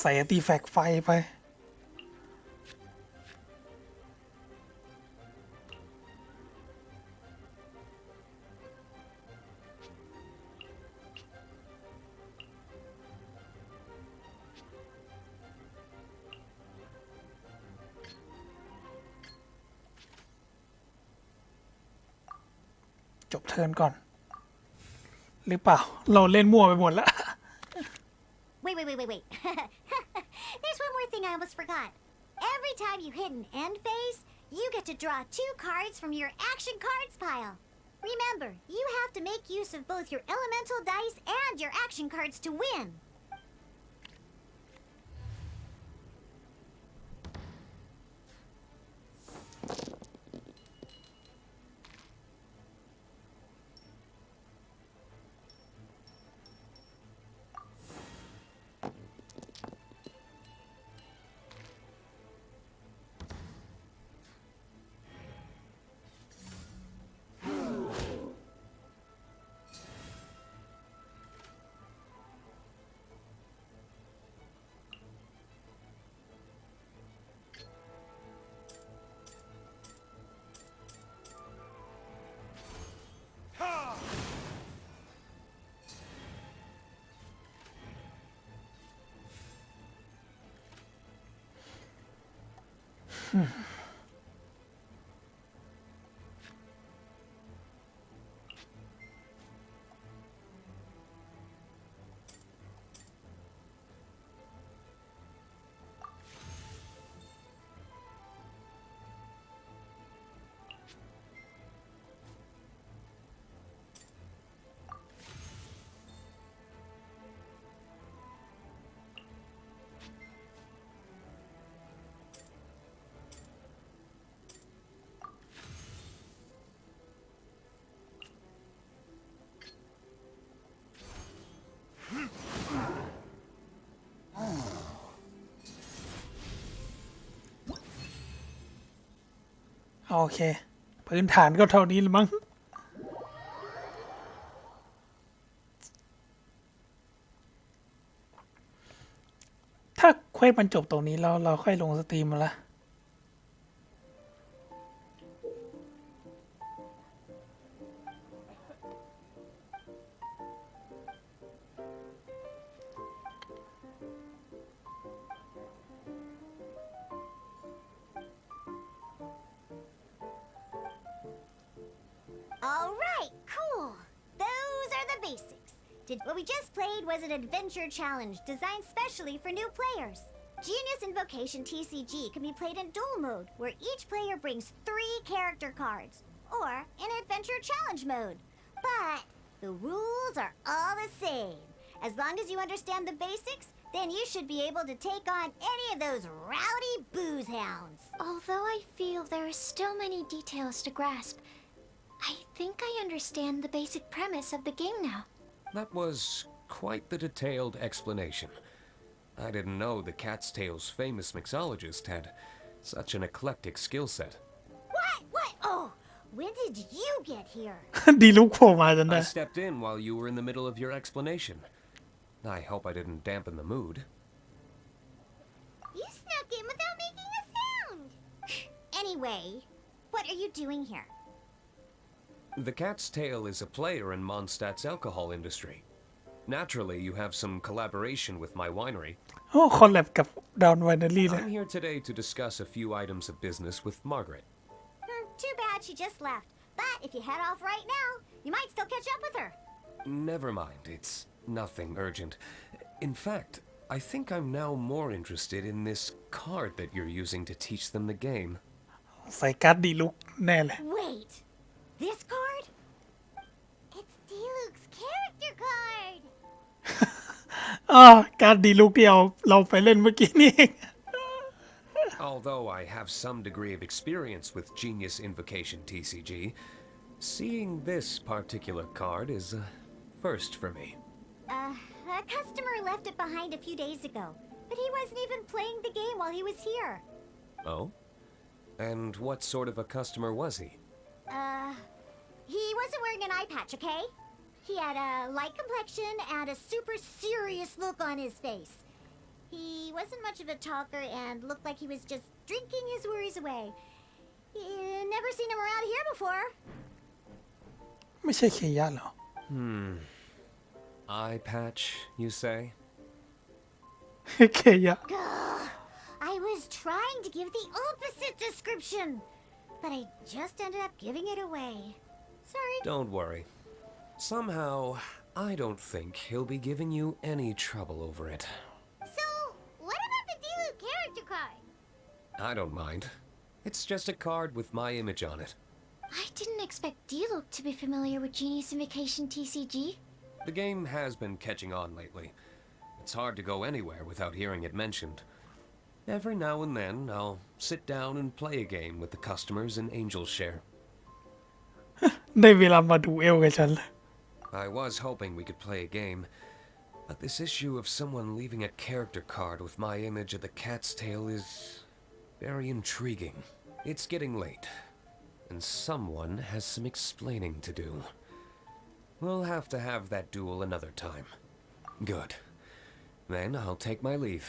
ใส่ตีแฟกไฟไป จบเทิร์นก่อน หรือเปล่า เราเล่นมั่วไปหมดแล้ว Wait. There's one more thing I almost forgot. Every time you hit an end phase, you get to draw 2 cards from your action cards pile. Remember, you have to make use of both your elemental dice and your action cards to win. โอเคพื้นฐานก็เท่านี้ละมั้งถ้าเควสมันจบตรงนี้แล้วเราค่อยลงสตรีมมาละAll right, cool. Those are the basics. What we just played was an adventure challenge designed specially for new players. Genius Invocation TCG can be played in duel mode, where each player brings 3 character cards, or in adventure challenge mode. But the rules are all the same. As long as you understand the basics, then you should be able to take on any of those rowdy booze hounds. Although I feel there are still many details to grasp, I think I understand the basic premise of the game now. That was quite the detailed explanation. I didn't know the Cat's Tail's famous mixologist had such an eclectic skill set. What? Oh, when did you get here? ดีลุกโผล่มาจนได้ I stepped in while you were in the middle of your explanation. I hope I didn't dampen the mood. You snuck in without making a sound. Anyway, what are you doing here? The Cat's Tail is a player in Mondstadt's alcohol industry. Naturally, you have some collaboration with my winery. โอ้คอลแลบกับดาวน์ไวนารี่เลย I'm here today to discuss a few items of business with Margaret. Too bad she just left. But if you head off right now, you might still catch up with her. Never mind, it's nothing urgent. In fact, I think I'm now more interested in this card that you're using to teach them the game. ใส่การ์ดดีลุกแน่เลย Wait, this card? It's Diluc's character card. การ์ดดีลุกที่เราไปเล่นเมื่อกี้นี่เอง Although I have some degree of experience with Genius Invocation TCG, seeing this particular card is a first for me. A customer left it behind a few days ago, but he wasn't even playing the game while he was here. Oh? And what sort of a customer was he? He wasn't wearing an eye patch, okay? He had a light complexion and a super serious look on his face. He wasn't much of a talker and looked like he was just drinking his worries away. Never seen him around here before. ไม่ใช่เคยะเหรอ Eye patch, you say? เคยะ I was trying to give the opposite description, but I just ended up giving it away. Sorry. Don't worry. Somehow, I don't think he'll be giving you any trouble over it. So, what about the Diluc character card? I don't mind. It's just a card with my image on it. I didn't expect Diluc to be familiar with Genius Invocation TCG. The game has been catching on lately. It's hard to go anywhere without hearing it mentioned. Every now and then, I'll sit down and play a game with the customers in Angel Share. ได้เวลามาดูเอลกับฉันเลย I was hoping we could play a game, but this issue of someone leaving a character card with my image of the Cat's Tail is very intriguing. It's getting late, and someone has some explaining to do. We'll have to have that duel another time. Good. Then I'll take my leave.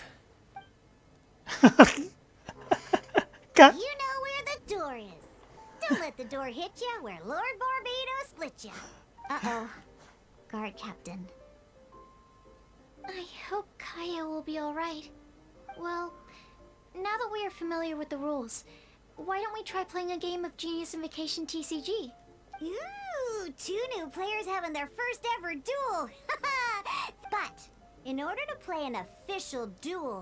การ์ด You know where the door is. Don't let the door hit ya where Lord Barbados split ya. Uh-oh. Guard Captain. I hope Kaya will be alright. Well, now that we are familiar with the rules, why don't we try playing a game of Genius Invocation TCG? Ooh, 2 new players having their first ever duel. But in order to play an official duel,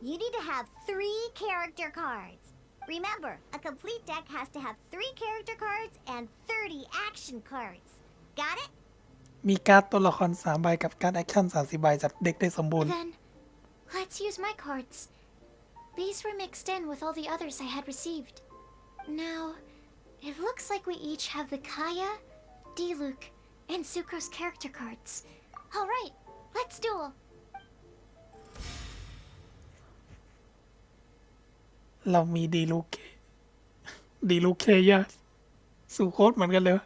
you need to have 3 character cards. Remember, a complete deck has to have 3 character cards and 30 action cards. Got it? มีการ์ดตัวละคร3ใบกับการ์ดแอคชั่น30ใบจัดเด็กได้สมบูรณ์ Then, let's use my cards. These were mixed in with all the others I had received. Now, it looks like we each have the Kaya, Diluc, and Sucrose character cards. Alright, let's duel. เรามีดีลูเคยาสู่โค้ดเหมือนกันเลยวะ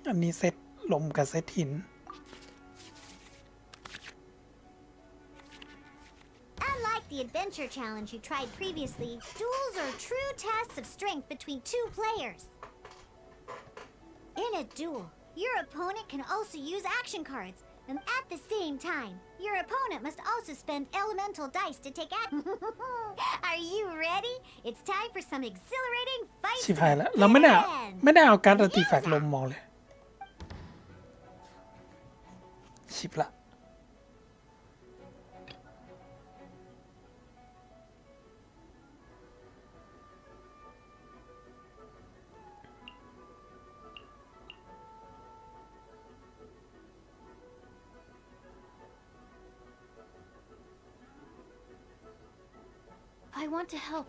อันนี้เซตลมกับเซตหิน Unlike the adventure challenge you tried previously, duels are true tests of strength between two players. In a duel, your opponent can also use action cards, and at the same time, your opponent must also spend elemental dice to take action. Are you ready? It's time for some exhilarating fights. ชิบ to หาย the แล้วเราไม่ได้ bitter end. เอาการ์ดอาร์ติแฟกต์ลมมองเลย ชิบละ I want to help.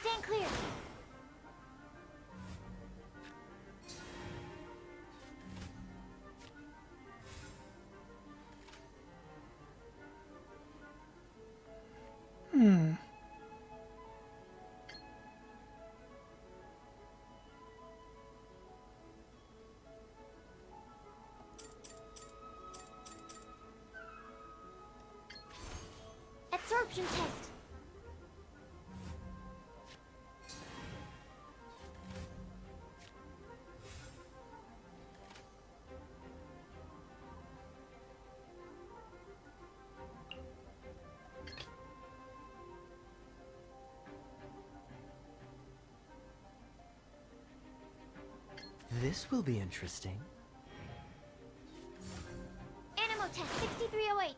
Stand clear. อืม Absorption test. This will be interesting. Animo test 6308.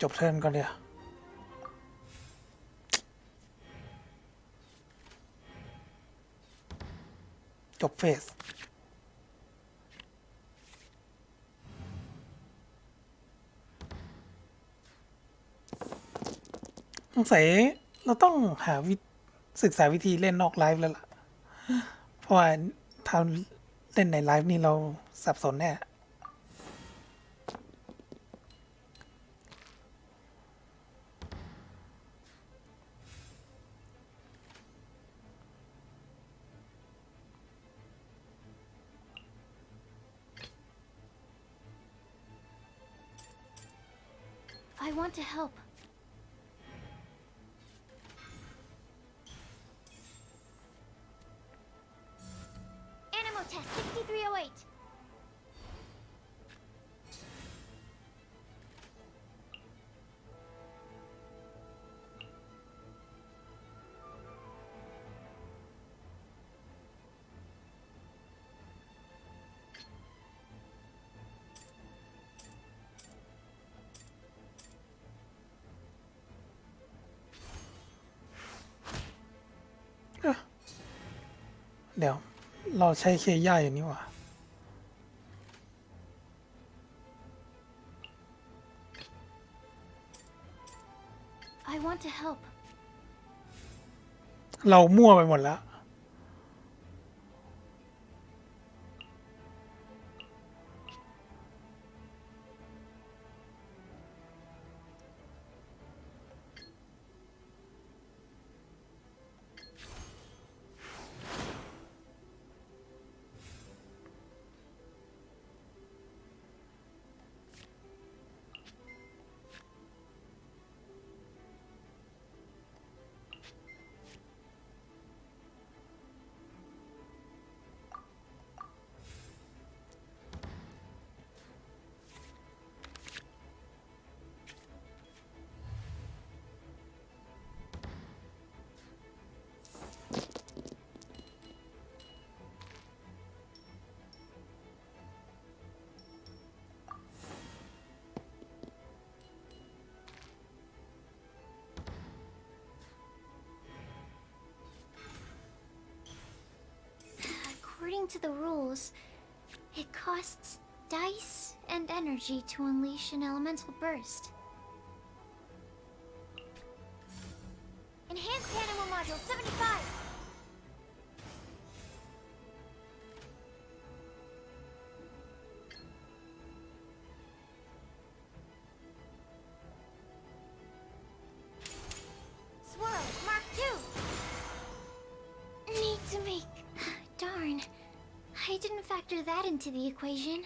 จบเทิร์นก่อนเดี๋ยว จบเฟส สงสัยเราต้องหาศึกษาวิธีเล่นนอกไลฟ์แล้วล่ะ เพราะว่าทำเล่นในไลฟ์นี่เราสับสนแน่ I want to help. Animo test 6308. Ah. เดี๋ยว เราใช้เคย่าอยู่นี่หว่า I want to help. เรามั่วไปหมดแล้ว to the rules, it costs dice and energy to unleash an elemental burst. Enhanced Animal Module 75! Swirl, Mark 2! Need to make... Darn. I didn't factor that into the equation.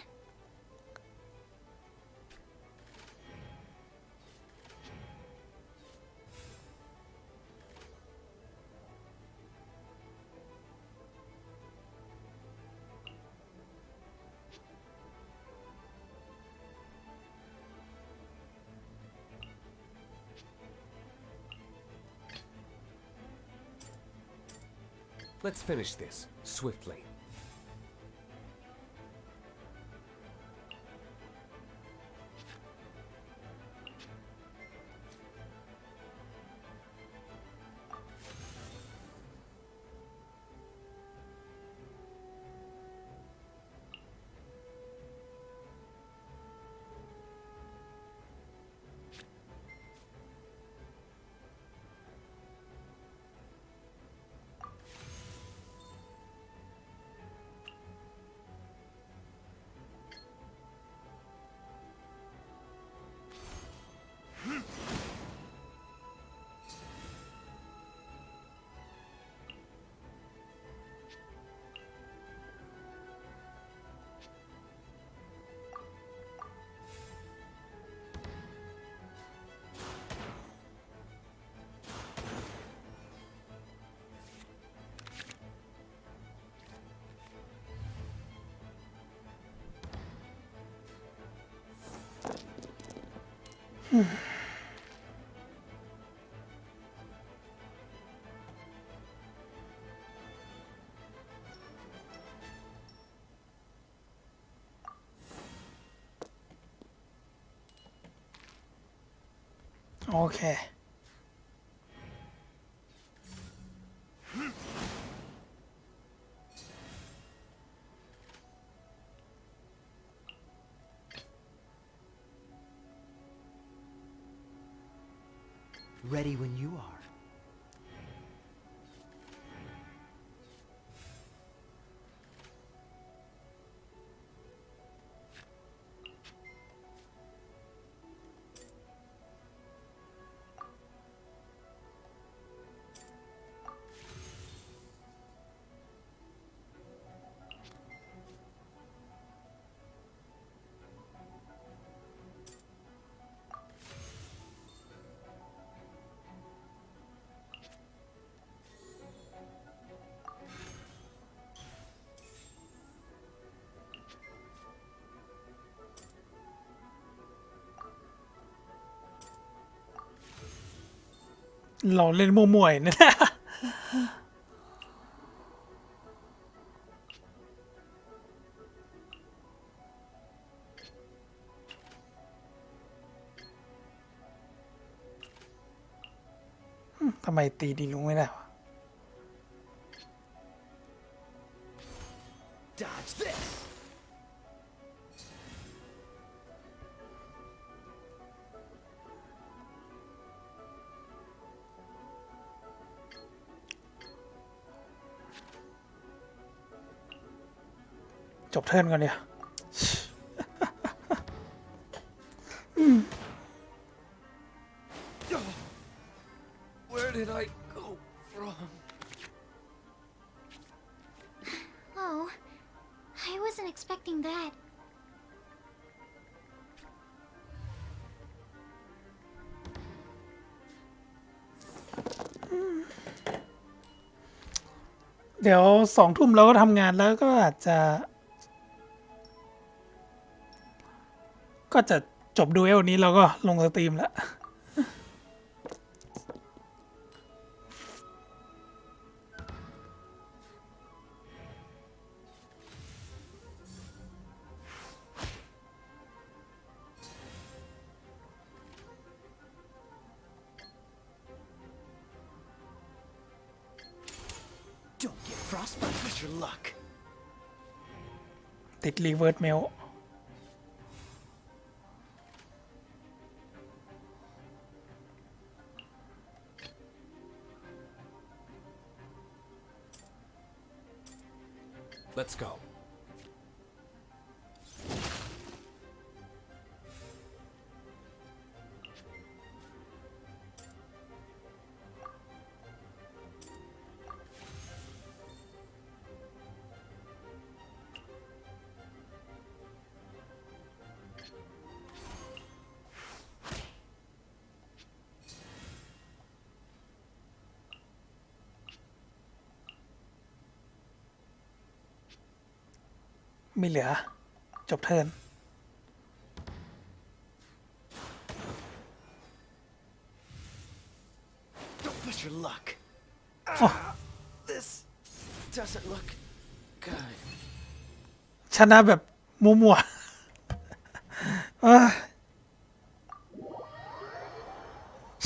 Let's finish this, swiftly. Hmm. โอเค Ready when you are.เราเล่นมั่วๆนี่แหละ ทำไมตีดีลุงไม่ได้วะ Dodge this! จบเทิร์นก่อนเดี๋ยว Where did I go wrong? Oh, I wasn't expecting that. เดี๋ยว2 ทุ่มเราก็ทำงานแล้วก็อาจจะ ก็จะจบดูเอลนี้เราก็ลงสตรีมแล้ว Don't get frostbite with your luck. ติดรีเวิร์สเมลLet's go. ไม่เหลือจบเทิร์น Don't push your luck. This doesn't look good. ชนะแบบมัว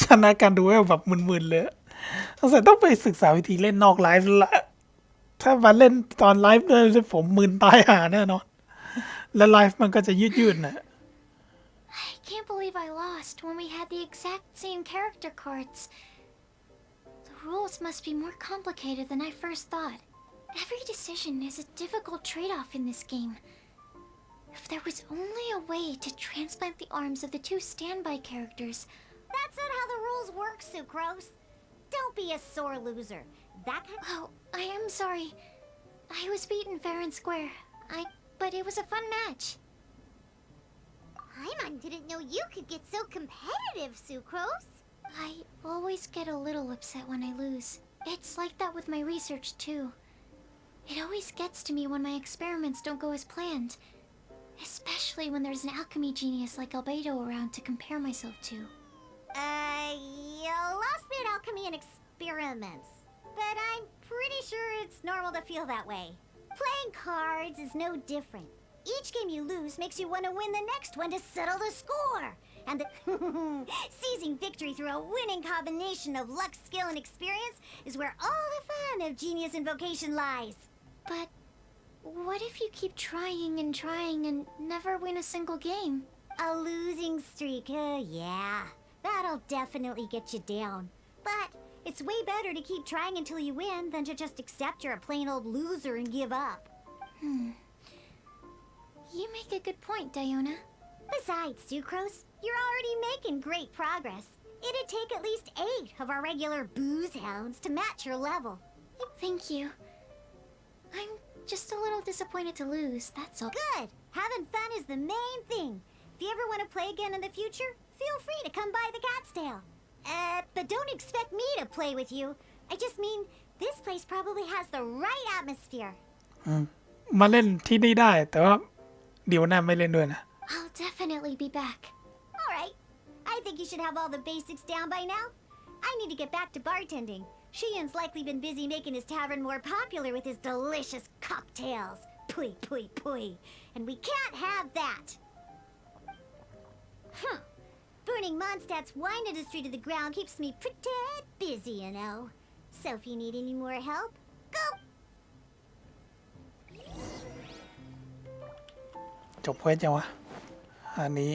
ชนะการดูแบบมึนๆเลยสงสัยต้องไปศึกษาวิธีเล่นนอกไลฟ์ละถ้ามาเล่นตอนไลฟ์เนี่ยผมมึนตายหาแน่นอนและไลฟ์มันก็จะยืดๆนะ I can't believe I lost when we had the exact same character cards. The rules must be more complicated than I first thought. Every decision is a difficult trade-off in this game. If there was only a way to transplant the arms of the two standby characters. That's not how the rules work, Sucrose. Don't be a sore loser. That kind Oh, I am sorry. I was beaten fair and square. But it was a fun match. Paimon didn't know you could get so competitive, Sucrose. I always get a little upset when I lose. It's like that with my research, too. It always gets to me when my experiments don't go as planned. Especially when there's an alchemy genius like Albedo around to compare myself to. You lost me at alchemy and experiments. But I'm pretty sure it's normal to feel that way. Playing cards is no different. Each game you lose makes you want to win the next one to settle the score. And seizing victory through a winning combination of luck, skill, and experience is where all the fun of genius invocation lies. But what if you keep trying and never win a single game? A losing streak, yeah. That'll definitely get you down. But it's way better to keep trying until you win than to just accept you're a plain old loser and give up. You make a good point, Diona. Besides, Sucrose, you're already making great progress. It'd take at least 8 of our regular booze hounds to match your level. Thank you. I'm just a little disappointed to lose, that's all. Good! Having fun is the main thing. If you ever want to play again in the future, feel free to come by the Cat's Tail. But don't expect me to play with you. I just mean, this place probably has the right atmosphere. มาเล่นที่นี่ได้แต่ว่าเดี๋ยวหน้าไม่เล่นด้วยนะ I'll definitely be back. Alright. I think you should have all the basics down by now. I need to get back to bartending. Shiyan's likely been busy making his tavern more popular with his delicious cocktails. Pui, pui, pui. And we can't have that. Huh. Burning Mondstadt's wine industry to the ground keeps me pretty busy, you know. So if you need any more help, go! จบเควสยังวะอันนี้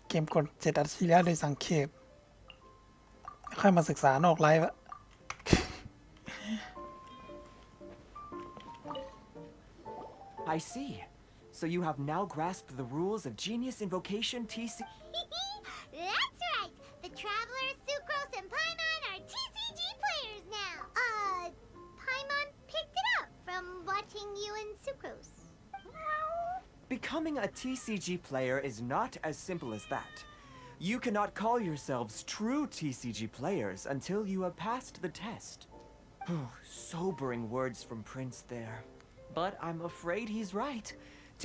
เกมกด7 อาทิตย์แล้วโดยสังเขปค่อยมาศึกษานอกไลฟ์อะ I see. So you have now grasped the rules of Genius Invocation TC... That's right! The Traveler, Sucrose, and Paimon are TCG players now! Paimon picked it up from watching you and Sucrose. Becoming a TCG player is not as simple as that. You cannot call yourselves true TCG players until you have passed the test. Sobering words from Prince there. But I'm afraid he's right.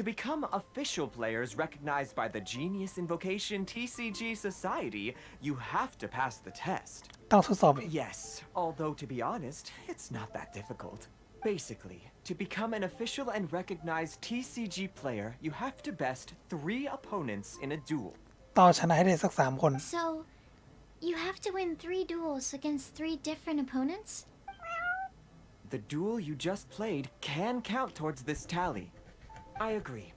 To become official players recognized by the Genius Invocation TCG Society, you have to pass the test. ต้องทดสอบอีก Yes, although to be honest, it's not that difficult. Basically, to become an official and recognized TCG player, you have to best 3 opponents in a duel. ต้องชนะให้ได้สัก3 คน So, you have to win 3 duels against 3 different opponents? The duel you just played can count towards this tally. I agree.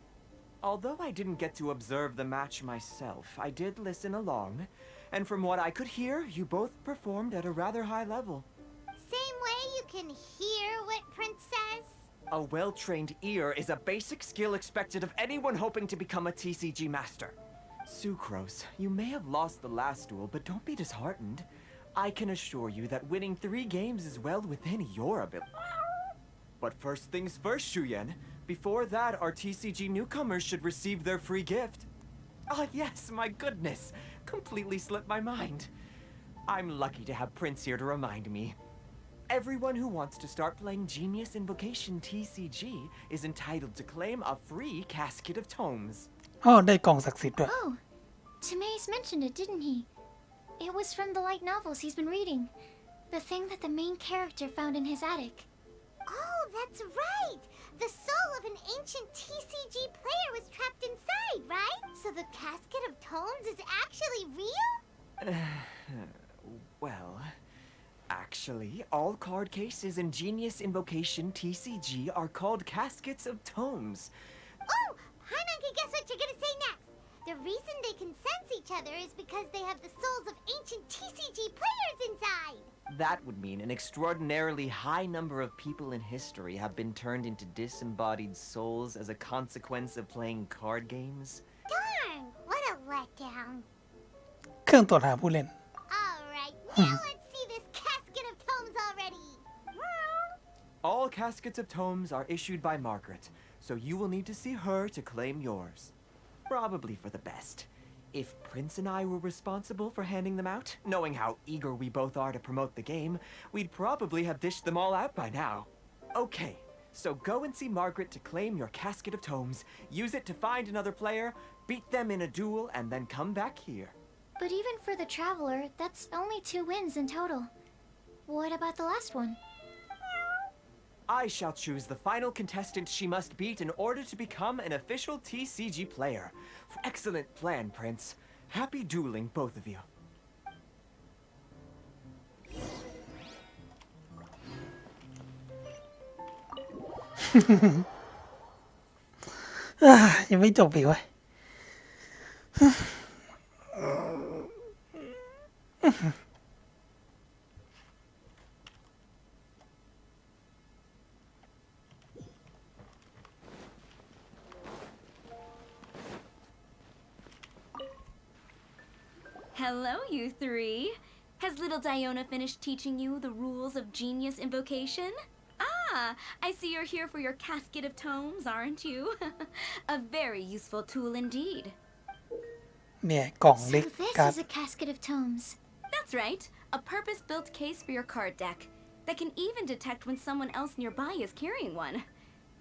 Although I didn't get to observe the match myself, I did listen along, and from what I could hear, you both performed at a rather high level. Same way you can hear what Prince says? A well-trained ear is a basic skill expected of anyone hoping to become a TCG master. Sucrose, you may have lost the last duel, but don't be disheartened. I can assure you that winning 3 games is well within your ability. But first things first, Shuyen. Before that, our TCG newcomers should receive their free gift. Ah, yes, my goodness. Completely slipped my mind. I'm lucky to have Prince here to remind me. Everyone who wants to start playing Genius Invocation TCG is entitled to claim a free casket of tomes. อ๋อได้กล่องศักดิ์สิทธิ์ด้วย Oh, Timaeus mentioned it, didn't he? It was from the light novels he's been reading. The thing that the main character found in his attic. Oh, that's right! The soul of an ancient TCG player was trapped inside, right? So the casket of tomes is actually real? Well, actually, all card cases in Genius Invocation TCG are called caskets of tomes. Oh, Hananki, guess what you're gonna say next? The reason they can sense each other is because they have the souls of ancient TCG players inside. That would mean an extraordinarily high number of people in history have been turned into disembodied souls as a consequence of playing card games. Darn, what a letdown. เครื่องตรวจหาผู้เล่น Alright, now let's see this casket of tomes already. All caskets of tomes are issued by Margaret, so you will need to see her to claim yours. Probably for the best. If Prince and I were responsible for handing them out, knowing how eager we both are to promote the game, we'd probably have dished them all out by now. Okay, so go and see Margaret to claim your casket of tomes, use it to find another player, beat them in a duel, and then come back here. But even for the Traveler, that's only 2 wins in total. What about the last one? I shall choose the final contestant she must beat in order to become an official TCG player. Excellent plan, Prince. Happy dueling, both of you. ยังไม่จบอีกเว้ย Hello, you 3. Has little Diona finished teaching you the rules of Genius Invocation? Ah, I see you're here for your casket of tomes, aren't you? A very useful tool indeed. เนี่ยกล่อง So เล็ก this การ์ด is a casket of tomes. That's right, a purpose-built case for your card deck that can even detect when someone else nearby is carrying one.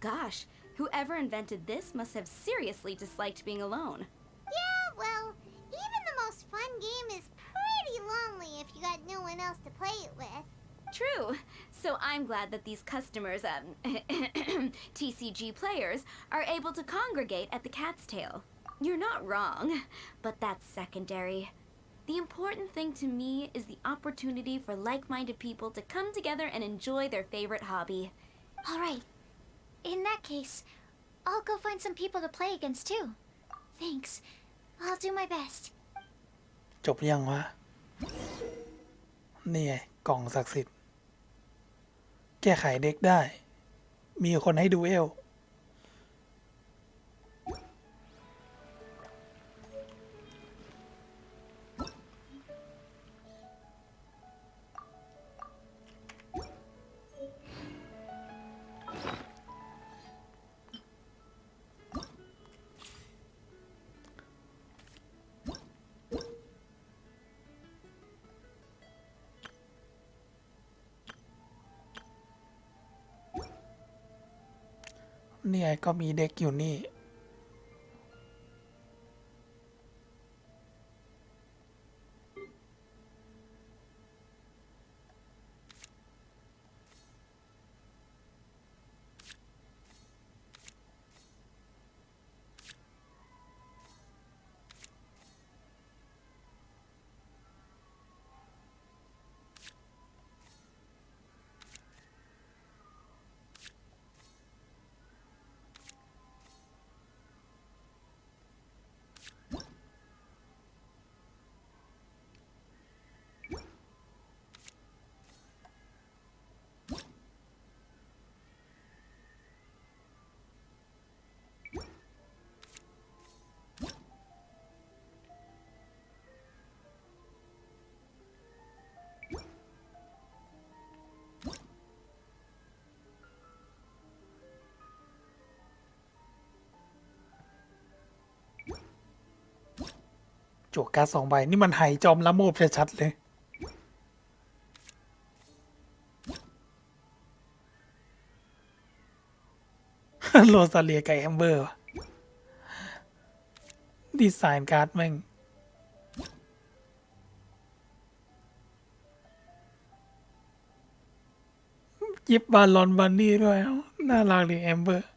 Gosh, whoever invented this must have seriously disliked being alone. Yeah, well, even the most fun game is pretty lonely if you got no one else to play it with. True. So I'm glad that these customers, TCG players, are able to congregate at the Cat's Tail. You're not wrong, but that's secondary. The important thing to me is the opportunity for like-minded people to come together and enjoy their favorite hobby. Alright. In that case, I'll go find some people to play against too. Thanks. I'll do my best. จบยังวะนี่ไงกล่องศักดิ์สิทธิ์แก้ไขเด็กได้ มีคนให้ดูเอล เนี่ยก็มีเด็กอยู่นี่ จวกการ์ด2 ใบ นี่มันไหจอมละโมบชัดๆเลย โรซาเลียกับแอมเบอร์ว่ะดีไซน์การ์ดแม่งยิบบาลอนบันนี่ด้วยน่ารักดีแอมเบอร์